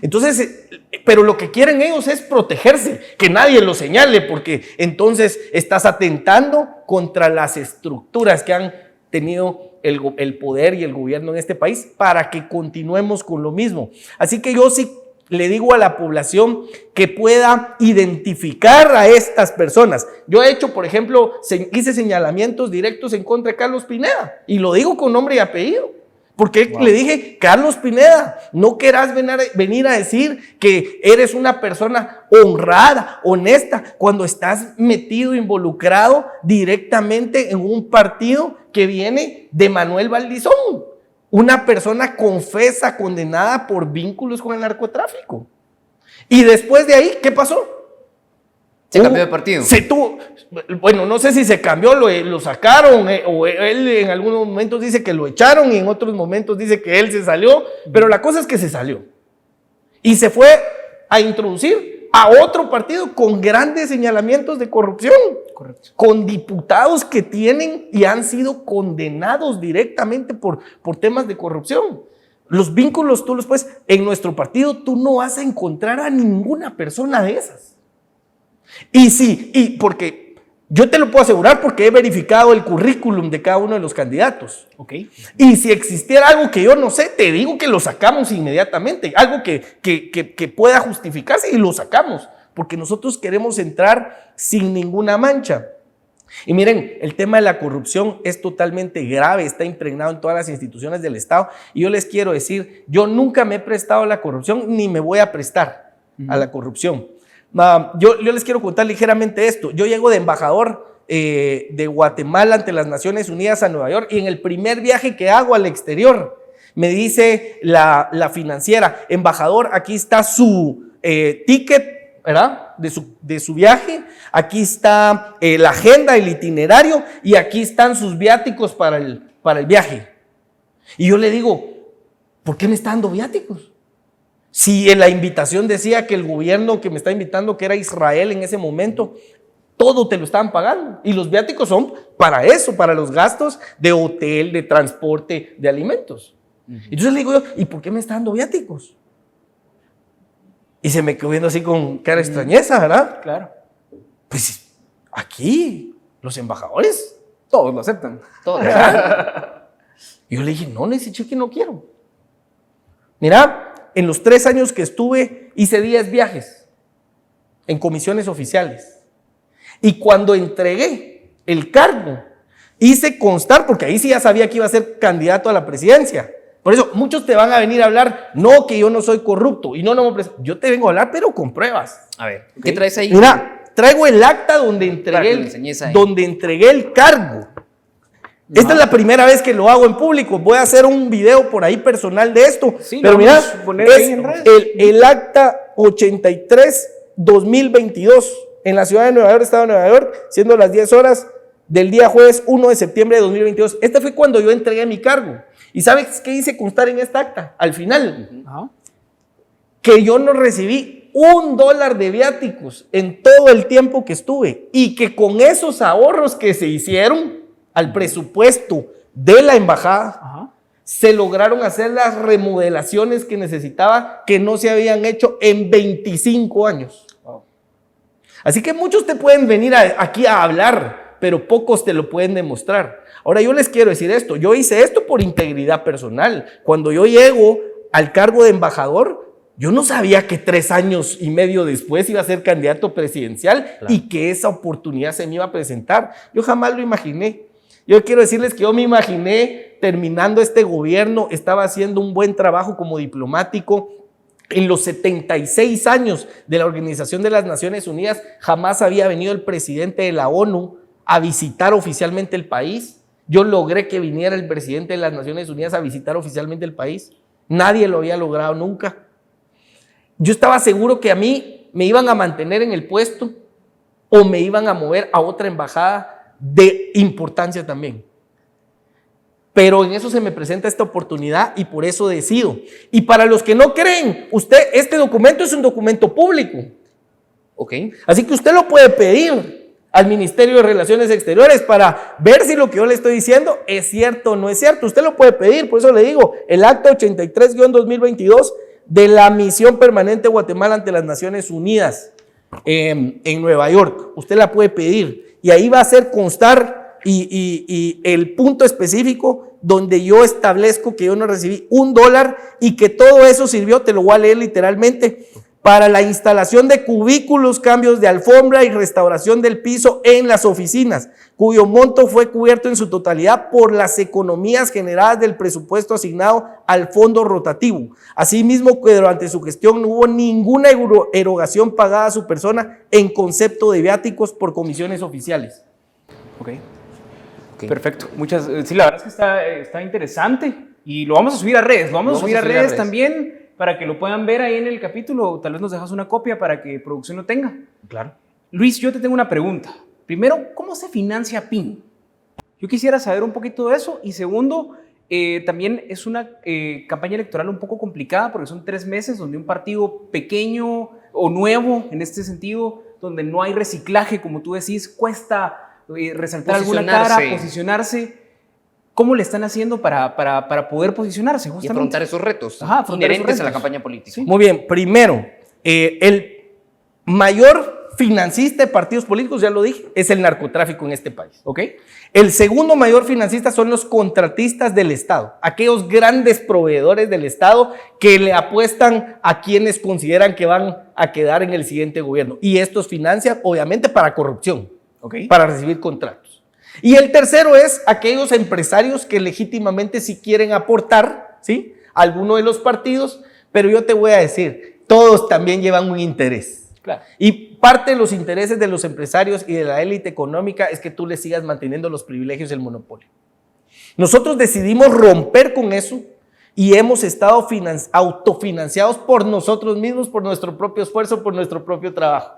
Entonces, pero lo que quieren ellos es protegerse, que nadie lo señale, porque entonces estás atentando contra las estructuras que han tenido el poder y el gobierno en este país para que continuemos con lo mismo. Así que yo sí le digo a la población que pueda identificar a estas personas. Yo he hecho, por ejemplo, hice señalamientos directos en contra de Carlos Pineda y lo digo con nombre y apellido. Porque le dije, Carlos Pineda, no querrás venir a decir que eres una persona honrada, honesta, cuando estás metido, involucrado directamente en un partido que viene de Manuel Valdizón, una persona confesa, condenada por vínculos con el narcotráfico. Y después de ahí, ¿qué pasó? ¿Se cambió de partido? Bueno, no sé si se cambió, lo sacaron, o él en algunos momentos dice que lo echaron y en otros momentos dice que él se salió, pero la cosa es que se salió. Y se fue a introducir a otro partido con grandes señalamientos de corrupción. Correcto. Con diputados que tienen y han sido condenados directamente por temas de corrupción. Los vínculos tú los puedes, en nuestro partido tú no vas a encontrar a ninguna persona de esas. Y sí, y porque yo te lo puedo asegurar porque he verificado el currículum de cada uno de los candidatos. Okay. Y si existiera algo que yo no sé, te digo que lo sacamos inmediatamente, algo que pueda justificarse y lo sacamos, porque nosotros queremos entrar sin ninguna mancha. Y miren, el tema de la corrupción es totalmente grave, está impregnado en todas las instituciones del Estado. Y yo les quiero decir, yo nunca me he prestado a la corrupción ni me voy a prestar a la corrupción. Yo les quiero contar ligeramente esto. Yo llego de embajador de Guatemala ante las Naciones Unidas a Nueva York, y en el primer viaje que hago al exterior me dice la financiera: embajador, aquí está su ticket, ¿verdad? De su viaje, aquí está la agenda, el itinerario, y aquí están sus viáticos para para el viaje. Y yo le digo, ¿por qué me está dando viáticos? Si en la invitación decía que el gobierno que me está invitando, que era Israel en ese momento, todo te lo estaban pagando. Y los viáticos son para eso, para los gastos de hotel, de transporte, de alimentos. Entonces le digo yo, ¿y por qué me está dando viáticos? Y se me quedó viendo así con cara de extrañeza, ¿verdad? Claro. Pues aquí, los embajadores. Todos lo aceptan. Todo. Y yo le dije, no, ese cheque no quiero. Mira, en los 3 años que estuve, hice 10 viajes en comisiones oficiales. Y cuando entregué el cargo, hice constar, porque ahí sí ya sabía que iba a ser candidato a la presidencia. Por eso, muchos te van a venir a hablar, no, que yo no soy corrupto, y no me presento. Yo te vengo a hablar, pero con pruebas. A ver, ¿qué traes ahí? Mira, traigo el acta donde entregué el cargo. Esta es la primera vez que lo hago en público. Voy a hacer un video por ahí personal de esto. Sí, pero mira, es el acta 83-2022 en la ciudad de Nueva York, estado de Nueva York, siendo las 10 horas del día jueves 1 de septiembre de 2022. Este fue cuando yo entregué mi cargo. ¿Y sabes qué hice constar en esta acta? Al final, que yo no recibí $1 de viáticos en todo el tiempo que estuve y que con esos ahorros que se hicieron al presupuesto de la embajada, se lograron hacer las remodelaciones que necesitaba, que no se habían hecho en 25 años. Así que muchos te pueden venir aquí a hablar, pero pocos te lo pueden demostrar. Ahora yo les quiero decir esto, yo hice esto por integridad personal. Cuando yo llego al cargo de embajador, yo no sabía que 3 años y medio después iba a ser candidato presidencial, claro, y que esa oportunidad se me iba a presentar. Yo jamás lo imaginé. Yo quiero decirles que yo me imaginé terminando este gobierno, estaba haciendo un buen trabajo como diplomático. En los 76 años de la Organización de las Naciones Unidas, jamás había venido el presidente de la ONU a visitar oficialmente el país. Yo logré que viniera el presidente de las Naciones Unidas a visitar oficialmente el país. Nadie lo había logrado nunca. Yo estaba seguro que a mí me iban a mantener en el puesto o me iban a mover a otra embajada de importancia también. Pero en eso se me presenta esta oportunidad y por eso decido. Y para los que no creen, este documento es un documento público. Ok. Así que usted lo puede pedir al Ministerio de Relaciones Exteriores para ver si lo que yo le estoy diciendo es cierto o no es cierto. Usted lo puede pedir, por eso le digo, el acta 83-2022 de la Misión Permanente de Guatemala ante las Naciones Unidas en Nueva York. Usted la puede pedir y ahí va a hacer constar y el punto específico donde yo establezco que yo no recibí $1 y que todo eso sirvió, te lo voy a leer literalmente, para la instalación de cubículos, cambios de alfombra y restauración del piso en las oficinas, cuyo monto fue cubierto en su totalidad por las economías generadas del presupuesto asignado al fondo rotativo. Asimismo, que durante su gestión no hubo ninguna erogación pagada a su persona en concepto de viáticos por comisiones oficiales. Ok. Perfecto. Sí, la verdad es que está interesante y lo vamos a subir a redes. Lo vamos a subir a redes también para que lo puedan ver ahí en el capítulo. Tal vez nos dejas una copia para que producción lo tenga. Claro. Luis, yo te tengo una pregunta. Primero, ¿cómo se financia PIN? Yo quisiera saber un poquito de eso. Y segundo, también es una campaña electoral un poco complicada porque son 3 meses donde un partido pequeño o nuevo, en este sentido, donde no hay reciclaje, como tú decís, cuesta resaltar alguna cara, posicionarse. ¿Cómo le están haciendo para poder posicionarse justamente? Y afrontar esos retos inherentes a la campaña política. ¿Sí? Muy bien, primero, el mayor financista de partidos políticos, ya lo dije, es el narcotráfico en este país. Okay. El segundo mayor financista son los contratistas del Estado, aquellos grandes proveedores del Estado que le apuestan a quienes consideran que van a quedar en el siguiente gobierno. Y estos financian, obviamente, para corrupción, para recibir contratos. Y el tercero es aquellos empresarios que legítimamente sí quieren aportar, ¿sí?, a alguno de los partidos, pero yo te voy a decir, todos también llevan un interés. Claro. Y parte de los intereses de los empresarios y de la élite económica es que tú les sigas manteniendo los privilegios del monopolio. Nosotros decidimos romper con eso y hemos estado autofinanciados por nosotros mismos, por nuestro propio esfuerzo, por nuestro propio trabajo.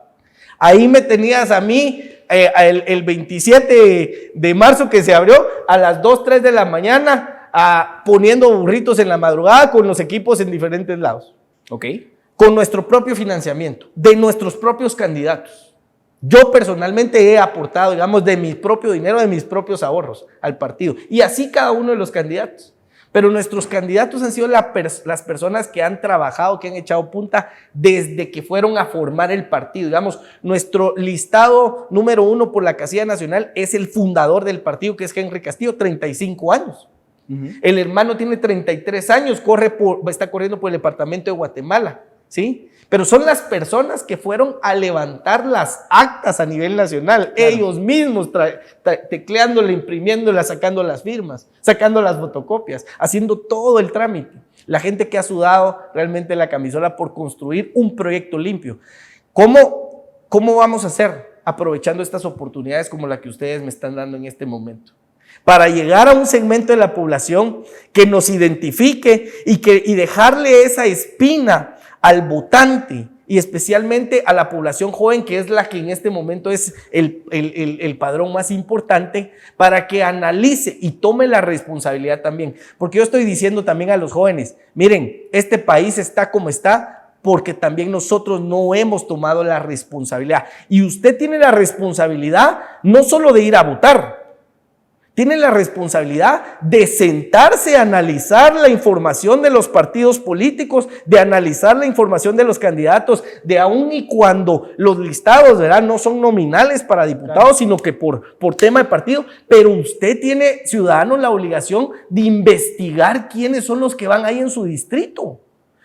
Ahí me tenías a mí el 27 de marzo que se abrió a las 2, 3 de la mañana poniendo burritos en la madrugada con los equipos en diferentes lados. Ok. Con nuestro propio financiamiento, de nuestros propios candidatos. Yo personalmente he aportado, digamos, de mi propio dinero, de mis propios ahorros al partido. Y así cada uno de los candidatos. Pero nuestros candidatos han sido las personas que han trabajado, que han echado punta desde que fueron a formar el partido. Digamos, nuestro listado número 1 por la casilla nacional es el fundador del partido, que es Henry Castillo, 35 años. El hermano tiene 33 años, está corriendo por el departamento de Guatemala, ¿sí? Pero son las personas que fueron a levantar las actas a nivel nacional, claro. Ellos mismos tecleándola, imprimiéndola, sacando las firmas, sacando las fotocopias, haciendo todo el trámite. La gente que ha sudado realmente la camisola por construir un proyecto limpio. ¿Cómo vamos a hacer aprovechando estas oportunidades como la que ustedes me están dando en este momento? Para llegar a un segmento de la población que nos identifique y dejarle esa espina al votante y especialmente a la población joven, que es la que en este momento es el padrón más importante, para que analice y tome la responsabilidad también. Porque yo estoy diciendo también a los jóvenes, miren, este país está como está porque también nosotros no hemos tomado la responsabilidad. Y usted tiene la responsabilidad no solo de ir a votar, tiene la responsabilidad de sentarse a analizar la información de los partidos políticos, de analizar la información de los candidatos, de aun y cuando los listados, ¿verdad?, no son nominales para diputados, claro, sino que por tema de partido, pero usted tiene, ciudadano, la obligación de investigar quiénes son los que van ahí en su distrito.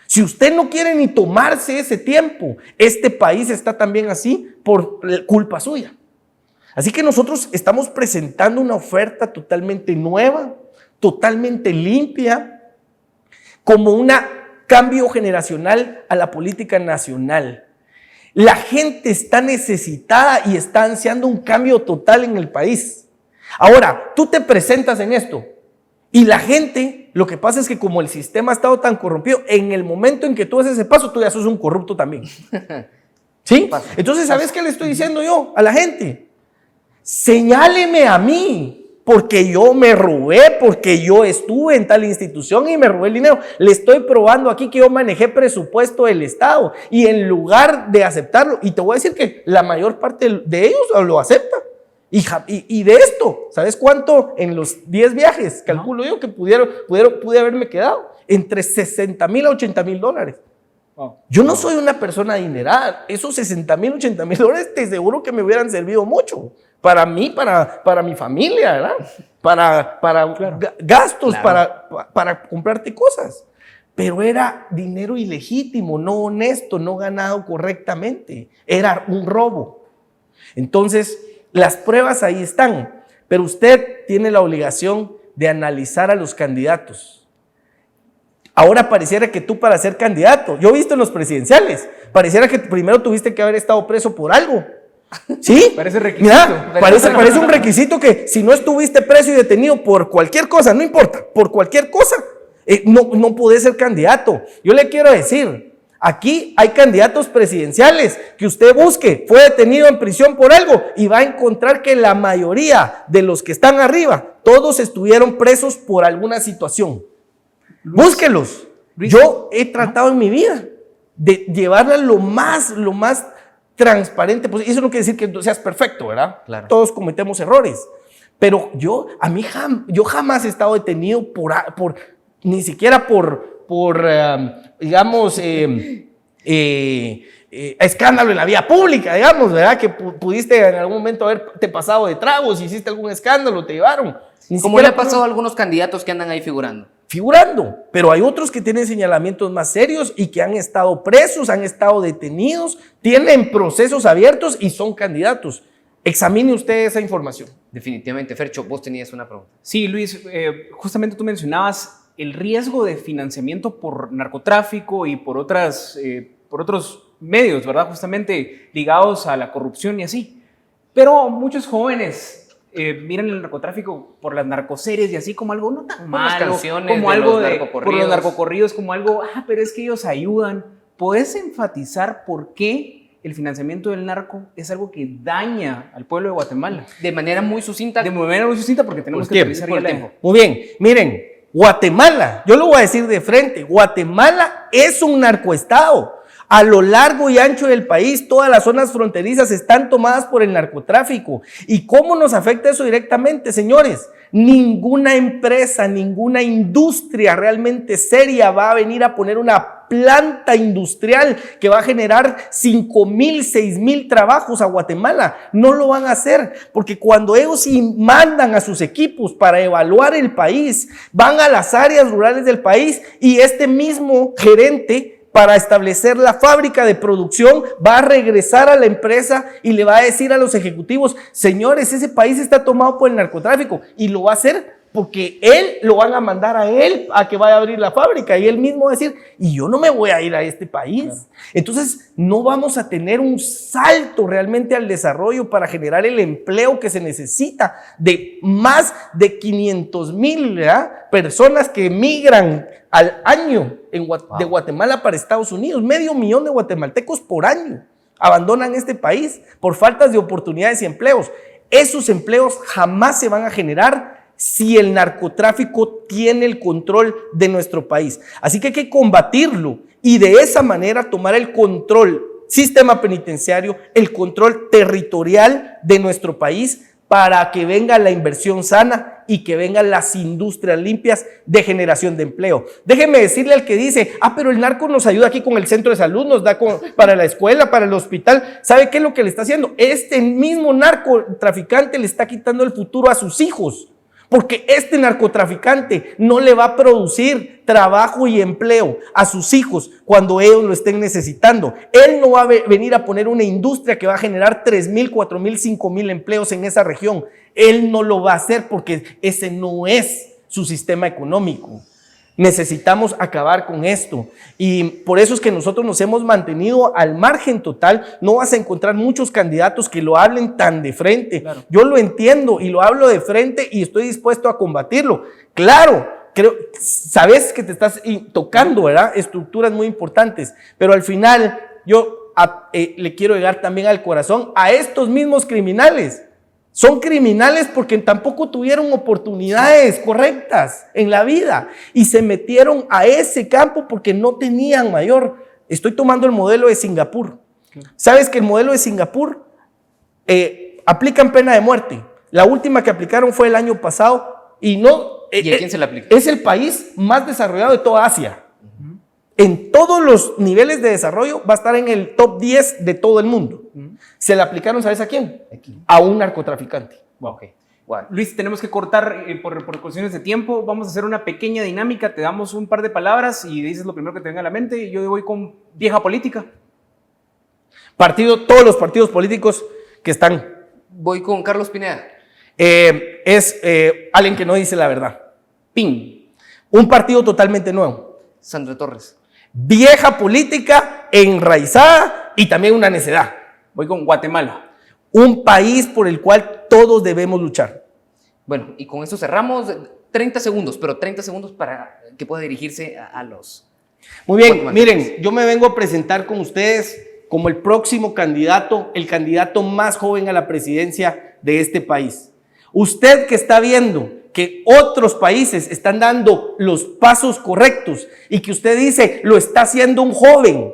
Si usted no quiere ni tomarse ese tiempo, este país está también así por culpa suya. Así que nosotros estamos presentando una oferta totalmente nueva, totalmente limpia, como un cambio generacional a la política nacional. La gente está necesitada y está ansiando un cambio total en el país. Ahora, tú te presentas en esto y la gente, lo que pasa es que como el sistema ha estado tan corrompido, en el momento en que tú haces ese paso, tú ya sos un corrupto también. ¿Sí? Entonces, ¿sabes qué le estoy diciendo yo a la gente? Señáleme a mí, porque yo me robé, porque yo estuve en tal institución y me robé el dinero. Le estoy probando aquí que yo manejé presupuesto del Estado y en lugar de aceptarlo, y te voy a decir que la mayor parte de ellos lo acepta. Y de esto, ¿sabes cuánto en los 10 viajes? Calculo yo que pude haberme quedado entre $60,000 a $80,000. Yo no soy una persona adinerada. Esos $60,000, $80,000 te aseguro que me hubieran servido mucho. Para mí, para mi familia, ¿verdad? Para claro, gastos, claro, para comprarte cosas. Pero era dinero ilegítimo, no honesto, no ganado correctamente. Era un robo. Entonces, las pruebas ahí están. Pero usted tiene la obligación de analizar a los candidatos. Ahora pareciera que tú para ser candidato, yo he visto en los presidenciales, pareciera que primero tuviste que haber estado preso por algo. ¿Sí? Parece requisito. Mira, parece un requisito que si no estuviste preso y detenido por cualquier cosa, no importa, por cualquier cosa, no podés ser candidato. Yo le quiero decir, aquí hay candidatos presidenciales que usted busque, fue detenido en prisión por algo y va a encontrar que la mayoría de los que están arriba, todos estuvieron presos por alguna situación. Búsquelos. Yo he tratado en mi vida de llevarla lo más transparente, pues eso no quiere decir que seas perfecto, ¿verdad? Claro. Todos cometemos errores, pero yo jamás he estado detenido ni siquiera por digamos, escándalo en la vía pública, digamos, ¿verdad? Que pudiste en algún momento haberte pasado de tragos, hiciste algún escándalo, te llevaron. ¿Cómo le ha pasado a algunos candidatos que andan ahí figurando? Pero hay otros que tienen señalamientos más serios y que han estado presos, han estado detenidos, tienen procesos abiertos y son candidatos. Examine usted esa información. Definitivamente. Fercho, vos tenías una pregunta. Sí, Luis, justamente tú mencionabas el riesgo de financiamiento por narcotráfico y por otros medios, ¿verdad? Justamente ligados a la corrupción y así. Pero muchos jóvenes miran el narcotráfico por las narcoseries y así como algo no tan malo, como algo por los narcocorridos, como algo, pero es que ellos ayudan. ¿Puedes enfatizar por qué el financiamiento del narco es algo que daña al pueblo de Guatemala. De manera muy sucinta. De manera muy sucinta, porque tenemos que revisar ya el tiempo. Muy bien, miren, Guatemala, yo lo voy a decir de frente, Guatemala es un narcoestado. A lo largo y ancho del país, todas las zonas fronterizas están tomadas por el narcotráfico. ¿Y cómo nos afecta eso directamente, señores? Ninguna empresa, ninguna industria realmente seria va a venir a poner una planta industrial que va a generar 5,000, 6,000 trabajos a Guatemala. No lo van a hacer, porque cuando ellos mandan a sus equipos para evaluar el país, van a las áreas rurales del país y este mismo gerente, para establecer la fábrica de producción, va a regresar a la empresa y le va a decir a los ejecutivos: señores, ese país está tomado por el narcotráfico, y lo va a hacer porque él lo van a mandar a él a que vaya a abrir la fábrica, y él mismo va a decir: y yo no me voy a ir a este país. Claro. Entonces no vamos a tener un salto realmente al desarrollo para generar el empleo que se necesita de más de 500,000 personas que emigran al año de Guatemala para Estados Unidos. 500,000 de guatemaltecos por año abandonan este país por faltas de oportunidades y empleos. Esos empleos jamás se van a generar si el narcotráfico tiene el control de nuestro país. Así que hay que combatirlo y de esa manera tomar el control sistema penitenciario, el control territorial de nuestro país, para que venga la inversión sana y que vengan las industrias limpias de generación de empleo. Déjeme decirle al que dice: pero el narco nos ayuda aquí con el centro de salud, nos da para la escuela, para el hospital. ¿Sabe qué es lo que le está haciendo? Este mismo narcotraficante le está quitando el futuro a sus hijos, porque este narcotraficante no le va a producir trabajo y empleo a sus hijos cuando ellos lo estén necesitando. Él no va a venir a poner una industria que va a generar 3,000, 4,000, 5,000 empleos en esa región. Él no lo va a hacer porque ese no es su sistema económico. Necesitamos acabar con esto, y por eso es que nosotros nos hemos mantenido al margen total. No vas a encontrar muchos candidatos que lo hablen tan de frente. Claro. Yo lo entiendo y lo hablo de frente y estoy dispuesto a combatirlo. Claro, sabes que te estás tocando, ¿verdad?, estructuras muy importantes, pero al final yo le quiero llegar también al corazón a estos mismos criminales. Son criminales porque tampoco tuvieron oportunidades correctas en la vida y se metieron a ese campo porque no tenían mayor. Estoy tomando el modelo de Singapur. ¿Sabes que el modelo de Singapur aplican pena de muerte? La última que aplicaron fue el año pasado y no... ¿Y a quién se le aplica? Es el país más desarrollado de toda Asia. En todos los niveles de desarrollo va a estar en el top 10 de todo el mundo. Se le aplicaron, ¿sabes a quién? A un narcotraficante. Okay. Wow. Luis, tenemos que cortar por cuestiones de tiempo. Vamos a hacer una pequeña dinámica. Te damos un par de palabras y dices lo primero que te venga a la mente. Yo voy con vieja política. Todos los partidos políticos que están. Voy con Carlos Pineda. Es alguien que no dice la verdad. PIN. Un partido totalmente nuevo. Sandra Torres. Vieja política, enraizada y también una necedad. Voy con Guatemala. Un país por el cual todos debemos luchar. Bueno, y con esto cerramos. 30 segundos, pero 30 segundos para que pueda dirigirse a los... Muy bien, miren, yo me vengo a presentar con ustedes como el próximo candidato, el candidato más joven a la presidencia de este país. Usted que está viendo que otros países están dando los pasos correctos y que usted dice lo está haciendo un joven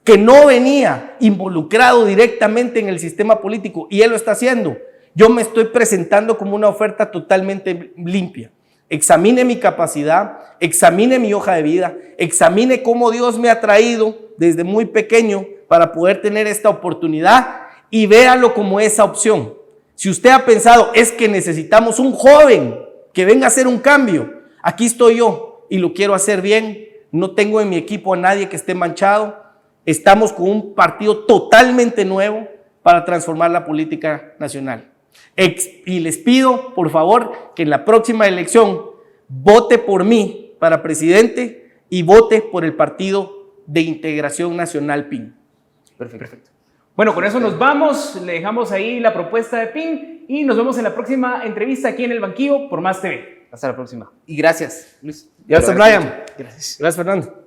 que no venía involucrado directamente en el sistema político y él lo está haciendo, yo me estoy presentando como una oferta totalmente limpia. Examine mi capacidad, examine mi hoja de vida, examine cómo Dios me ha traído desde muy pequeño para poder tener esta oportunidad y véalo como esa opción. Si usted ha pensado es que necesitamos un joven que venga a hacer un cambio, aquí estoy yo y lo quiero hacer bien. No tengo en mi equipo a nadie que esté manchado. Estamos con un partido totalmente nuevo para transformar la política nacional. Y les pido, por favor, que en la próxima elección vote por mí para presidente y vote por el Partido de Integración Nacional PIN. Perfecto. Bueno, con eso nos vamos. Le dejamos ahí la propuesta de PIN y nos vemos en la próxima entrevista aquí en El Banquillo por Más TV. Hasta la próxima. Y gracias, Luis. Gracias, Brian. Gracias, Fernando.